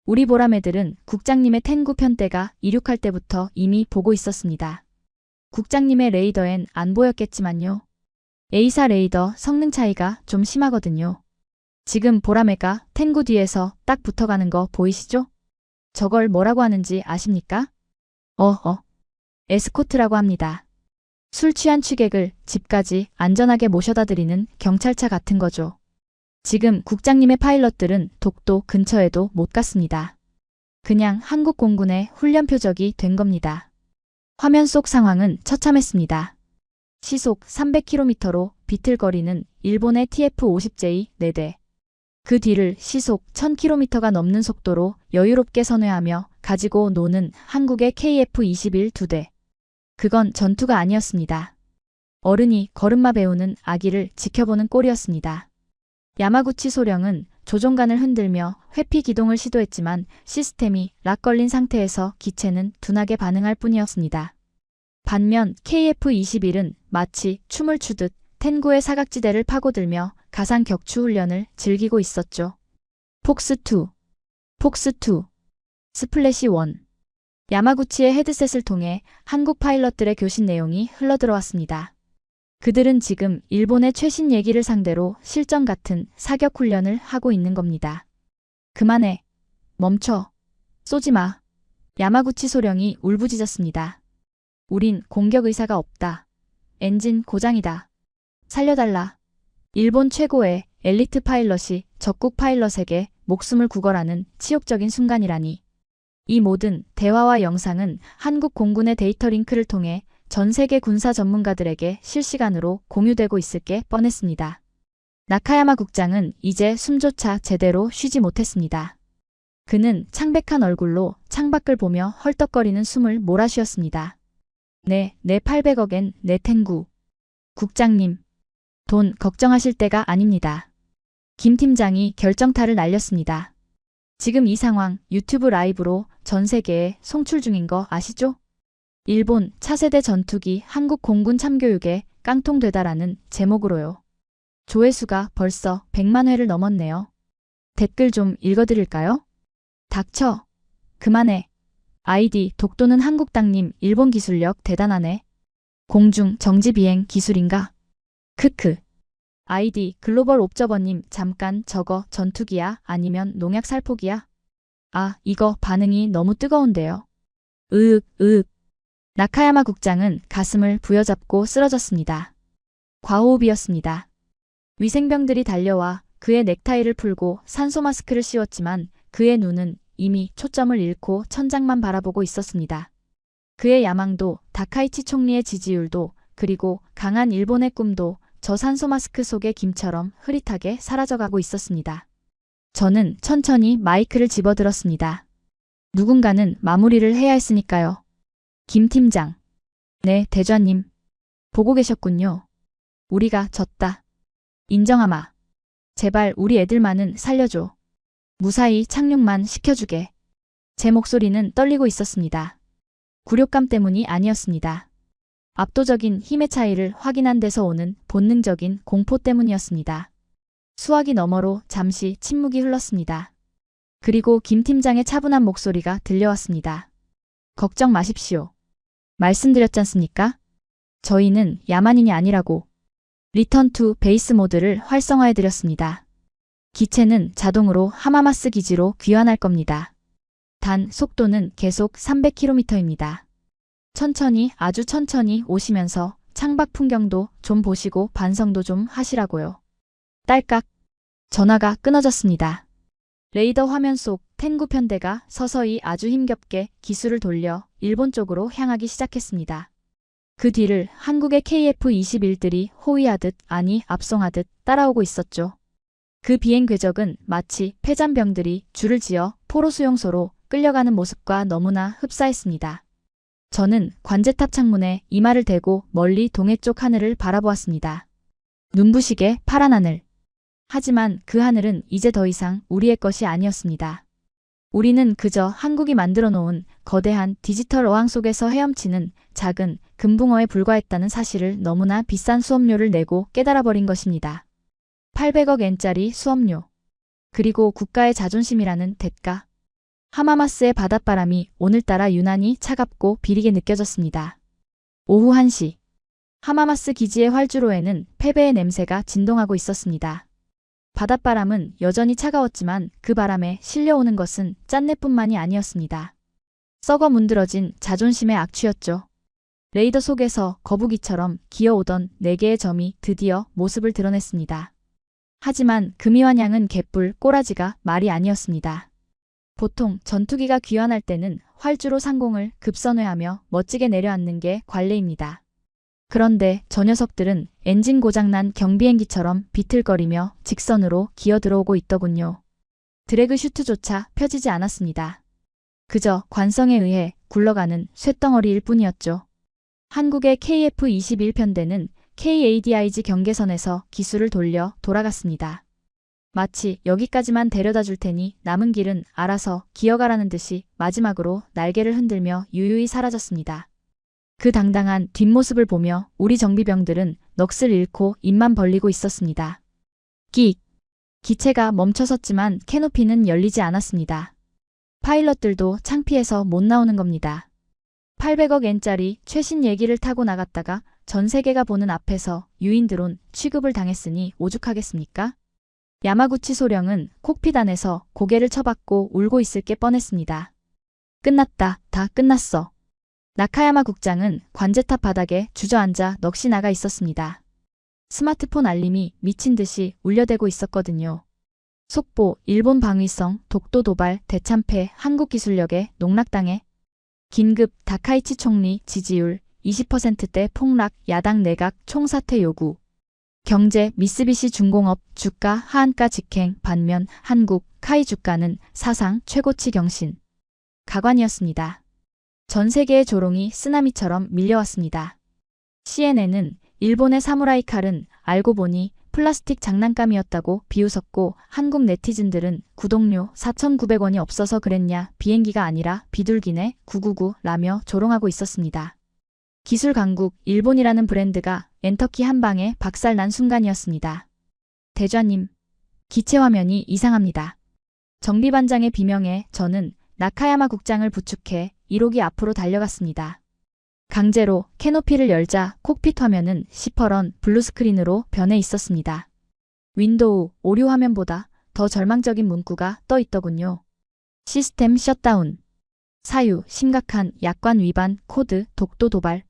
우리 보라매들은 국장님의 텐구 편대가 이륙할 때부터 이미 보고 있었습니다. 국장님의 레이더엔 안 보였겠지만요. A사 레이더 성능 차이가 좀 심하거든요. 지금 보라매가 텐구 뒤에서 딱 붙어가는 거 보이시죠? 저걸 뭐라고 하는지 아십니까? 에스코트라고 합니다. 술 취한 취객을 집까지 안전하게 모셔다 드리는 경찰차 같은 거죠. 지금 국장님의 파일럿들은 독도 근처에도 못 갔습니다. 그냥 한국 공군의 훈련 표적이 된 겁니다. 화면 속 상황은 처참했습니다. 시속 300km로 비틀거리는 일본의 TF-50J 4대. 그 뒤를 시속 1000km가 넘는 속도로 여유롭게 선회하며 가지고 노는 한국의 KF-21 2대. 그건 전투가 아니었습니다. 어른이 걸음마 배우는 아기를 지켜보는 꼴이었습니다. 야마구치 소령은 조종간을 흔들며 회피 기동을 시도했지만 시스템이 락 걸린 상태에서 기체는 둔하게 반응할 뿐이었습니다. 반면 KF-21은 마치 춤을 추듯 텐구의 사각지대를 파고들며 가상 격추 훈련을 즐기고 있었죠. 폭스2, 폭스2, 스플래시1. 야마구치의 헤드셋을 통해 한국 파일럿들의 교신 내용이 흘러들어왔습니다. 그들은 지금 일본의 최신 예기를 상대로 실전 같은 사격 훈련을 하고 있는 겁니다. 그만해. 멈춰. 쏘지 마. 야마구치 소령이 울부짖었습니다. 우린 공격 의사가 없다. 엔진 고장이다. 살려달라. 일본 최고의 엘리트 파일럿이 적국 파일럿에게 목숨을 구걸하는 치욕적인 순간이라니. 이 모든 대화와 영상은 한국 공군의 데이터 링크를 통해 전 세계 군사 전문가들에게 실시간으로 공유되고 있을 게 뻔했습니다. 나카야마 국장은 이제 숨조차 제대로 쉬지 못했습니다. 그는 창백한 얼굴로 창밖을 보며 헐떡거리는 숨을 몰아쉬었습니다. 내 800억엔 내 텐구. 국장님, 돈 걱정하실 때가 아닙니다. 김 팀장이 결정타를 날렸습니다. 지금 이 상황 유튜브 라이브로 전 세계에 송출 중인 거 아시죠? 일본 차세대 전투기 한국 공군 참교육에 깡통되다라는 제목으로요. 조회수가 벌써 100만 회를 넘었네요. 댓글 좀 읽어드릴까요? 닥쳐. 그만해. 아이디 독도는 한국당님 일본 기술력 대단하네. 공중 정지 비행 기술인가? 크크. 아이디 글로벌 옵저버님 잠깐 저거 전투기야 아니면 농약 살포기야? 아 이거 반응이 너무 뜨거운데요. 으윽. 나카야마 국장은 가슴을 부여잡고 쓰러졌습니다. 과호흡이었습니다. 위생병들이 달려와 그의 넥타이를 풀고 산소 마스크를 씌웠지만 그의 눈은 이미 초점을 잃고 천장만 바라보고 있었습니다. 그의 야망도 다카이치 총리의 지지율도 그리고 강한 일본의 꿈도 저 산소 마스크 속의 김처럼 흐릿하게 사라져가고 있었습니다. 저는 천천히 마이크를 집어들었습니다. 누군가는 마무리를 해야 했으니까요. 김 팀장. 네, 대좌님. 보고 계셨군요. 우리가 졌다. 인정하마. 제발 우리 애들만은 살려줘. 무사히 착륙만 시켜주게. 제 목소리는 떨리고 있었습니다. 굴욕감 때문이 아니었습니다. 압도적인 힘의 차이를 확인한 데서 오는 본능적인 공포 때문이었습니다. 수화기 너머로 잠시 침묵이 흘렀습니다. 그리고 김 팀장의 차분한 목소리가 들려왔습니다. 걱정 마십시오. 말씀드렸잖습니까? 저희는 야만인이 아니라고. 리턴 투 베이스 모드를 활성화해드렸습니다. 기체는 자동으로 하마마스 기지로 귀환할 겁니다. 단 속도는 계속 300km입니다. 천천히 아주 천천히 오시면서 창밖 풍경도 좀 보시고 반성도 좀 하시라고요. 딸깍. 전화가 끊어졌습니다. 레이더 화면 속 텐구 편대가 서서히 아주 힘겹게 기수를 돌려 일본 쪽으로 향하기 시작했습니다. 그 뒤를 한국의 KF-21들이 호위하듯 아니 압송하듯 따라오고 있었죠. 그 비행 궤적은 마치 폐잔병들이 줄을 지어 포로 수용소로 끌려가는 모습과 너무나 흡사했습니다. 저는 관제탑 창문에 이마를 대고 멀리 동해 쪽 하늘을 바라보았습니다. 눈부시게 파란 하늘. 하지만 그 하늘은 이제 더 이상 우리의 것이 아니었습니다. 우리는 그저 한국이 만들어 놓은 거대한 디지털 어항 속에서 헤엄치는 작은 금붕어에 불과했다는 사실을 너무나 비싼 수업료를 내고 깨달아버린 것입니다. 800억 엔짜리 수업료. 그리고 국가의 자존심이라는 대가. 하마마스의 바닷바람이 오늘따라 유난히 차갑고 비리게 느껴졌습니다. 오후 1시. 하마마스 기지의 활주로에는 패배의 냄새가 진동하고 있었습니다. 바닷바람은 여전히 차가웠지만 그 바람에 실려오는 것은 짠내뿐만이 아니었습니다. 썩어 문드러진 자존심의 악취였죠. 레이더 속에서 거북이처럼 기어오던 4개의 점이 드디어 모습을 드러냈습니다. 하지만 금이환양은 개뿔 꼬라지가 말이 아니었습니다. 보통 전투기가 귀환할 때는 활주로 상공을 급선회하며 멋지게 내려앉는 게 관례입니다. 그런데 저 녀석들은 엔진 고장난 경비행기처럼 비틀거리며 직선으로 기어 들어오고 있더군요. 드래그 슈트조차 펴지지 않았습니다. 그저 관성에 의해 굴러가는 쇳덩어리일 뿐이었죠. 한국의 KF-21편대는 KADIG 경계선에서 기수를 돌려 돌아갔습니다. 마치 여기까지만 데려다 줄 테니 남은 길은 알아서 기어가라는 듯이 마지막으로 날개를 흔들며 유유히 사라졌습니다. 그 당당한 뒷모습을 보며 우리 정비병들은 넋을 잃고 입만 벌리고 있었습니다. 끼익! 기체가 멈춰섰지만 캐노피는 열리지 않았습니다. 파일럿들도 창피해서 못 나오는 겁니다. 800억 엔짜리 최신 얘기를 타고 나갔다가 전 세계가 보는 앞에서 유인 드론 취급을 당했으니 오죽하겠습니까? 야마구치 소령은 콕핏 안에서 고개를 쳐박고 울고 있을 게 뻔했습니다. 끝났다. 다 끝났어. 나카야마 국장은 관제탑 바닥에 주저앉아 넋이 나가 있었습니다. 스마트폰 알림이 미친 듯이 울려대고 있었거든요. 속보, 일본 방위성, 독도 도발, 대참패, 한국 기술력에 농락당해. 긴급 다카이치 총리 지지율 20%대 폭락, 야당 내각 총사퇴 요구. 경제 미쓰비시 중공업 주가 하한가 직행, 반면 한국 카이 주가는 사상 최고치 경신. 가관이었습니다. 전 세계의 조롱이 쓰나미처럼 밀려왔습니다. CNN은 일본의 사무라이 칼은 알고 보니 플라스틱 장난감이었다고 비웃었고 한국 네티즌들은 구독료 4,900원이 없어서 그랬냐 비행기가 아니라 비둘기네 999라며 조롱하고 있었습니다. 기술 강국 일본이라는 브랜드가 엔터키 한 방에 박살난 순간이었습니다. 대좌님, 기체 화면이 이상합니다. 정비반장의 비명에 저는 나카야마 국장을 부축해 1호기 앞으로 달려갔습니다. 강제로 캐노피를 열자 콕핏 화면은 시퍼런 블루스크린으로 변해 있었습니다. 윈도우 오류 화면보다 더 절망적인 문구가 떠 있더군요. 시스템 셧다운. 사유 심각한 약관 위반 코드 독도 도발.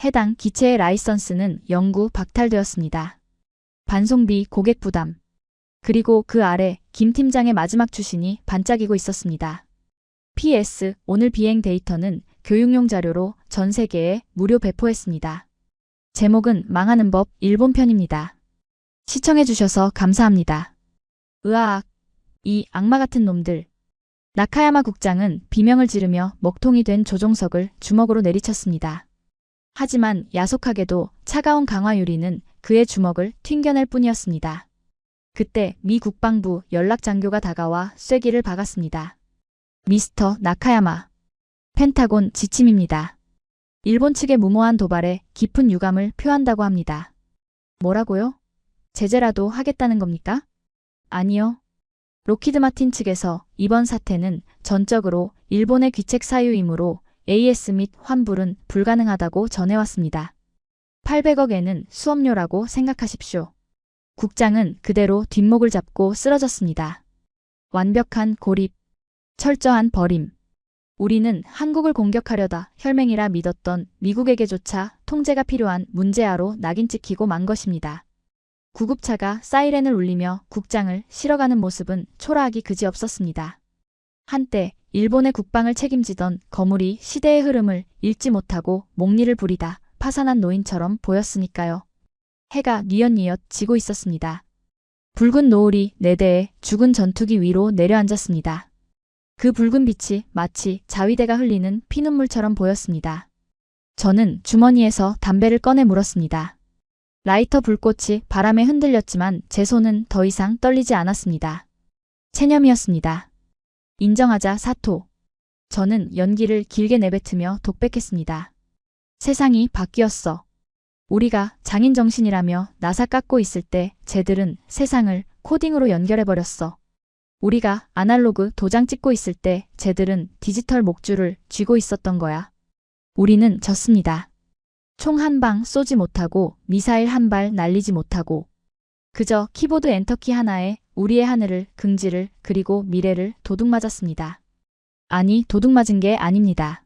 해당 기체의 라이선스는 영구 박탈되었습니다. 반송비 고객 부담. 그리고 그 아래 김 팀장의 마지막 추신이 반짝이고 있었습니다. PS 오늘 비행 데이터는 교육용 자료로 전 세계에 무료 배포했습니다. 제목은 망하는 법 일본 편입니다. 시청해주셔서 감사합니다. 으아악, 이 악마 같은 놈들. 나카야마 국장은 비명을 지르며 먹통이 된 조종석을 주먹으로 내리쳤습니다. 하지만 야속하게도 차가운 강화유리는 그의 주먹을 튕겨낼 뿐이었습니다. 그때 미 국방부 연락장교가 다가와 쐐기를 박았습니다. 미스터 나카야마. 펜타곤 지침입니다. 일본 측의 무모한 도발에 깊은 유감을 표한다고 합니다. 뭐라고요? 제재라도 하겠다는 겁니까? 아니요. 로키드 마틴 측에서 이번 사태는 전적으로 일본의 귀책 사유이므로 AS 및 환불은 불가능하다고 전해왔습니다. 800억에는 수업료라고 생각하십시오. 국장은 그대로 뒷목을 잡고 쓰러졌습니다. 완벽한 고립, 철저한 버림. 우리는 한국을 공격하려다 혈맹이라 믿었던 미국에게조차 통제가 필요한 문제아로 낙인 찍히고 만 것입니다. 구급차가 사이렌을 울리며 국장을 실어가는 모습은 초라하기 그지없었습니다. 한때 일본의 국방을 책임지던 거물이 시대의 흐름을 읽지 못하고 목리를 부리다 파산한 노인처럼 보였으니까요. 해가 뉘엿뉘엿 지고 있었습니다. 붉은 노을이 4대의 죽은 전투기 위로 내려앉았습니다. 그 붉은 빛이 마치 자위대가 흘리는 피눈물처럼 보였습니다. 저는 주머니에서 담배를 꺼내 물었습니다. 라이터 불꽃이 바람에 흔들렸지만 제 손은 더 이상 떨리지 않았습니다. 체념이었습니다. 인정하자 사토. 저는 연기를 길게 내뱉으며 독백했습니다. 세상이 바뀌었어. 우리가 장인 정신이라며 나사 깎고 있을 때 쟤들은 세상을 코딩으로 연결해버렸어. 우리가 아날로그 도장 찍고 있을 때 쟤들은 디지털 목줄을 쥐고 있었던 거야. 우리는 졌습니다. 총 한 방 쏘지 못하고 미사일 한 발 날리지 못하고 그저 키보드 엔터키 하나에 우리의 하늘을, 긍지를, 그리고 미래를 도둑맞았습니다. 아니, 도둑맞은 게 아닙니다.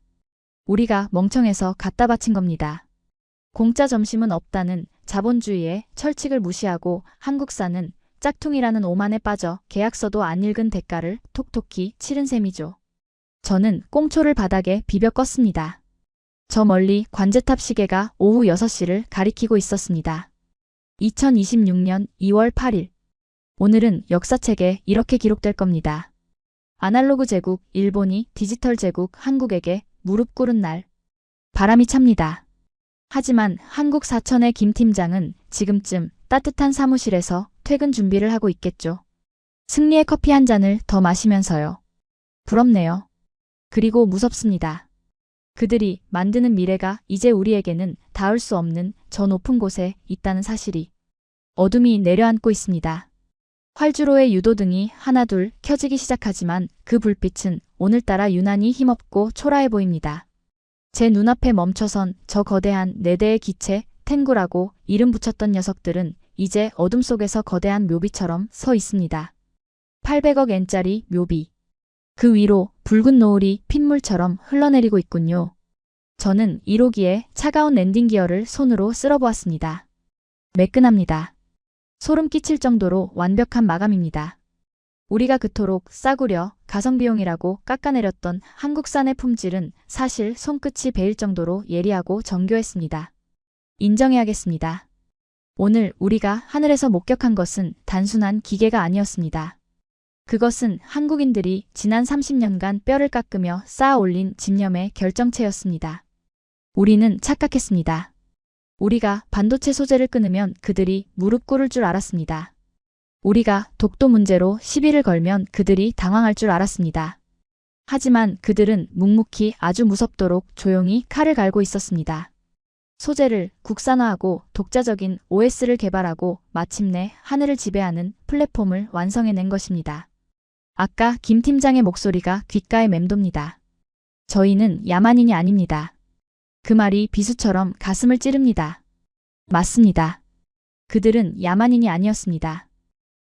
우리가 멍청해서 갖다 바친 겁니다. 공짜 점심은 없다는 자본주의의 철칙을 무시하고 한국사는 짝퉁이라는 오만에 빠져 계약서도 안 읽은 대가를 톡톡히 치른 셈이죠. 저는 꽁초를 바닥에 비벼 껐습니다. 저 멀리 관제탑 시계가 오후 6시를 가리키고 있었습니다. 2026년 2월 8일. 오늘은 역사책에 이렇게 기록될 겁니다. 아날로그 제국 일본이 디지털 제국 한국에게 무릎 꿇은 날. 바람이 찹니다. 하지만 한국 사천의 김 팀장은 지금쯤 따뜻한 사무실에서 퇴근 준비를 하고 있겠죠. 승리의 커피 한 잔을 더 마시면서요. 부럽네요. 그리고 무섭습니다. 그들이 만드는 미래가 이제 우리에게는 닿을 수 없는 저 높은 곳에 있다는 사실이 어둠이 내려앉고 있습니다. 활주로의 유도등이 하나둘 켜지기 시작하지만 그 불빛은 오늘따라 유난히 힘없고 초라해 보입니다. 제 눈앞에 멈춰선 저 거대한 4대의 기체, 텐구라고 이름 붙였던 녀석들은 이제 어둠 속에서 거대한 묘비처럼 서 있습니다. 800억 엔짜리 묘비. 그 위로 붉은 노을이 핏물처럼 흘러내리고 있군요. 저는 1호기의 차가운 랜딩 기어를 손으로 쓸어보았습니다. 매끈합니다. 소름 끼칠 정도로 완벽한 마감입니다. 우리가 그토록 싸구려 가성비용이라고 깎아내렸던 한국산의 품질은 사실 손끝이 베일 정도로 예리하고 정교했습니다. 인정해야겠습니다. 오늘 우리가 하늘에서 목격한 것은 단순한 기계가 아니었습니다. 그것은 한국인들이 지난 30년간 뼈를 깎으며 쌓아 올린 집념의 결정체였습니다. 우리는 착각했습니다. 우리가 반도체 소재를 끊으면 그들이 무릎 꿇을 줄 알았습니다. 우리가 독도 문제로 시비를 걸면 그들이 당황할 줄 알았습니다. 하지만 그들은 묵묵히 아주 무섭도록 조용히 칼을 갈고 있었습니다. 소재를 국산화하고 독자적인 OS를 개발하고 마침내 하늘을 지배하는 플랫폼을 완성해낸 것입니다. 아까 김 팀장의 목소리가 귓가에 맴돕니다. 저희는 야만인이 아닙니다. 그 말이 비수처럼 가슴을 찌릅니다. 맞습니다. 그들은 야만인이 아니었습니다.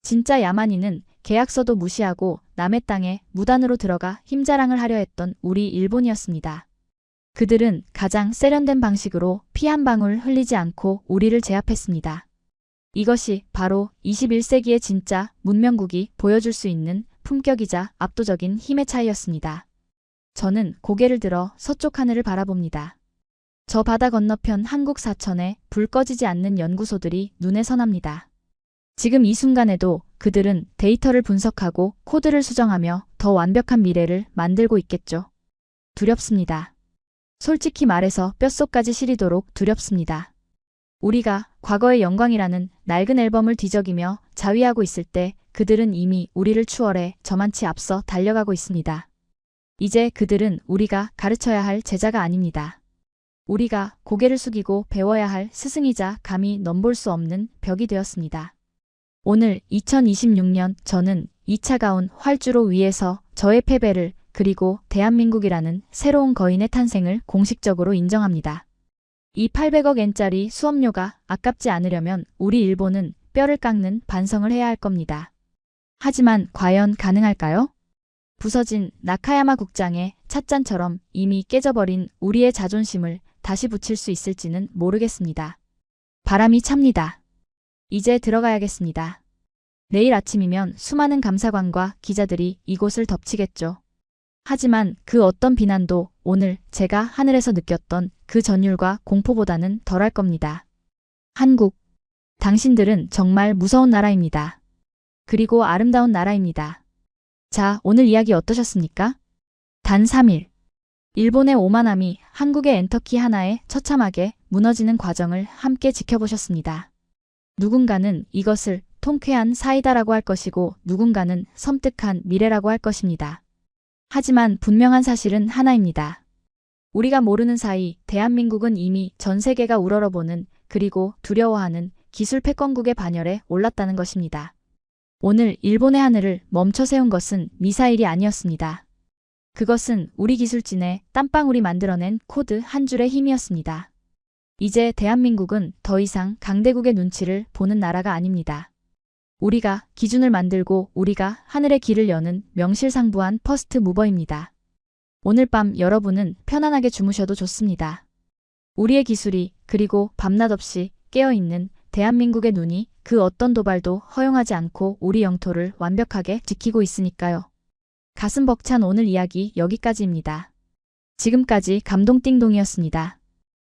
진짜 야만인은 계약서도 무시하고 남의 땅에 무단으로 들어가 힘자랑을 하려 했던 우리 일본이었습니다. 그들은 가장 세련된 방식으로 피 한 방울 흘리지 않고 우리를 제압했습니다. 이것이 바로 21세기의 진짜 문명국이 보여줄 수 있는 품격이자 압도적인 힘의 차이였습니다. 저는 고개를 들어 서쪽 하늘을 바라봅니다. 저 바다 건너편 한국 사천에 불 꺼지지 않는 연구소들이 눈에 선합니다. 지금 이 순간에도 그들은 데이터를 분석하고 코드를 수정하며 더 완벽한 미래를 만들고 있겠죠. 두렵습니다. 솔직히 말해서 뼛속까지 시리도록 두렵습니다. 우리가 과거의 영광이라는 낡은 앨범을 뒤적이며 자위하고 있을 때 그들은 이미 우리를 추월해 저만치 앞서 달려가고 있습니다. 이제 그들은 우리가 가르쳐야 할 제자가 아닙니다. 우리가 고개를 숙이고 배워야 할 스승이자 감히 넘볼 수 없는 벽이 되었습니다. 오늘 2026년 저는 이 차가운 활주로 위에서 저의 패배를 그리고 대한민국이라는 새로운 거인의 탄생을 공식적으로 인정합니다. 이 800억 엔짜리 수업료가 아깝지 않으려면 우리 일본은 뼈를 깎는 반성을 해야 할 겁니다. 하지만 과연 가능할까요? 부서진 나카야마 국장의 찻잔처럼 이미 깨져버린 우리의 자존심을 다시 붙일 수 있을지는 모르겠습니다. 바람이 찹니다. 이제 들어가야겠습니다. 내일 아침이면 수많은 감사관과 기자들이 이곳을 덮치겠죠. 하지만 그 어떤 비난도 오늘 제가 하늘에서 느꼈던 그 전율과 공포보다는 덜할 겁니다. 한국, 당신들은 정말 무서운 나라입니다. 그리고 아름다운 나라입니다. 자, 오늘 이야기 어떠셨습니까? 단 3일. 일본의 오만함이 한국의 엔터키 하나에 처참하게 무너지는 과정을 함께 지켜보셨습니다. 누군가는 이것을 통쾌한 사이다라고 할 것이고 누군가는 섬뜩한 미래라고 할 것입니다. 하지만 분명한 사실은 하나입니다. 우리가 모르는 사이 대한민국은 이미 전 세계가 우러러보는 그리고 두려워하는 기술 패권국의 반열에 올랐다는 것입니다. 오늘 일본의 하늘을 멈춰 세운 것은 미사일이 아니었습니다. 그것은 우리 기술진의 땀방울이 만들어낸 코드 한 줄의 힘이었습니다. 이제 대한민국은 더 이상 강대국의 눈치를 보는 나라가 아닙니다. 우리가 기준을 만들고 우리가 하늘의 길을 여는 명실상부한 퍼스트 무버입니다. 오늘 밤 여러분은 편안하게 주무셔도 좋습니다. 우리의 기술이 그리고 밤낮 없이 깨어있는 대한민국의 눈이 그 어떤 도발도 허용하지 않고 우리 영토를 완벽하게 지키고 있으니까요. 가슴 벅찬 오늘 이야기 여기까지입니다. 지금까지 감동띵동이었습니다.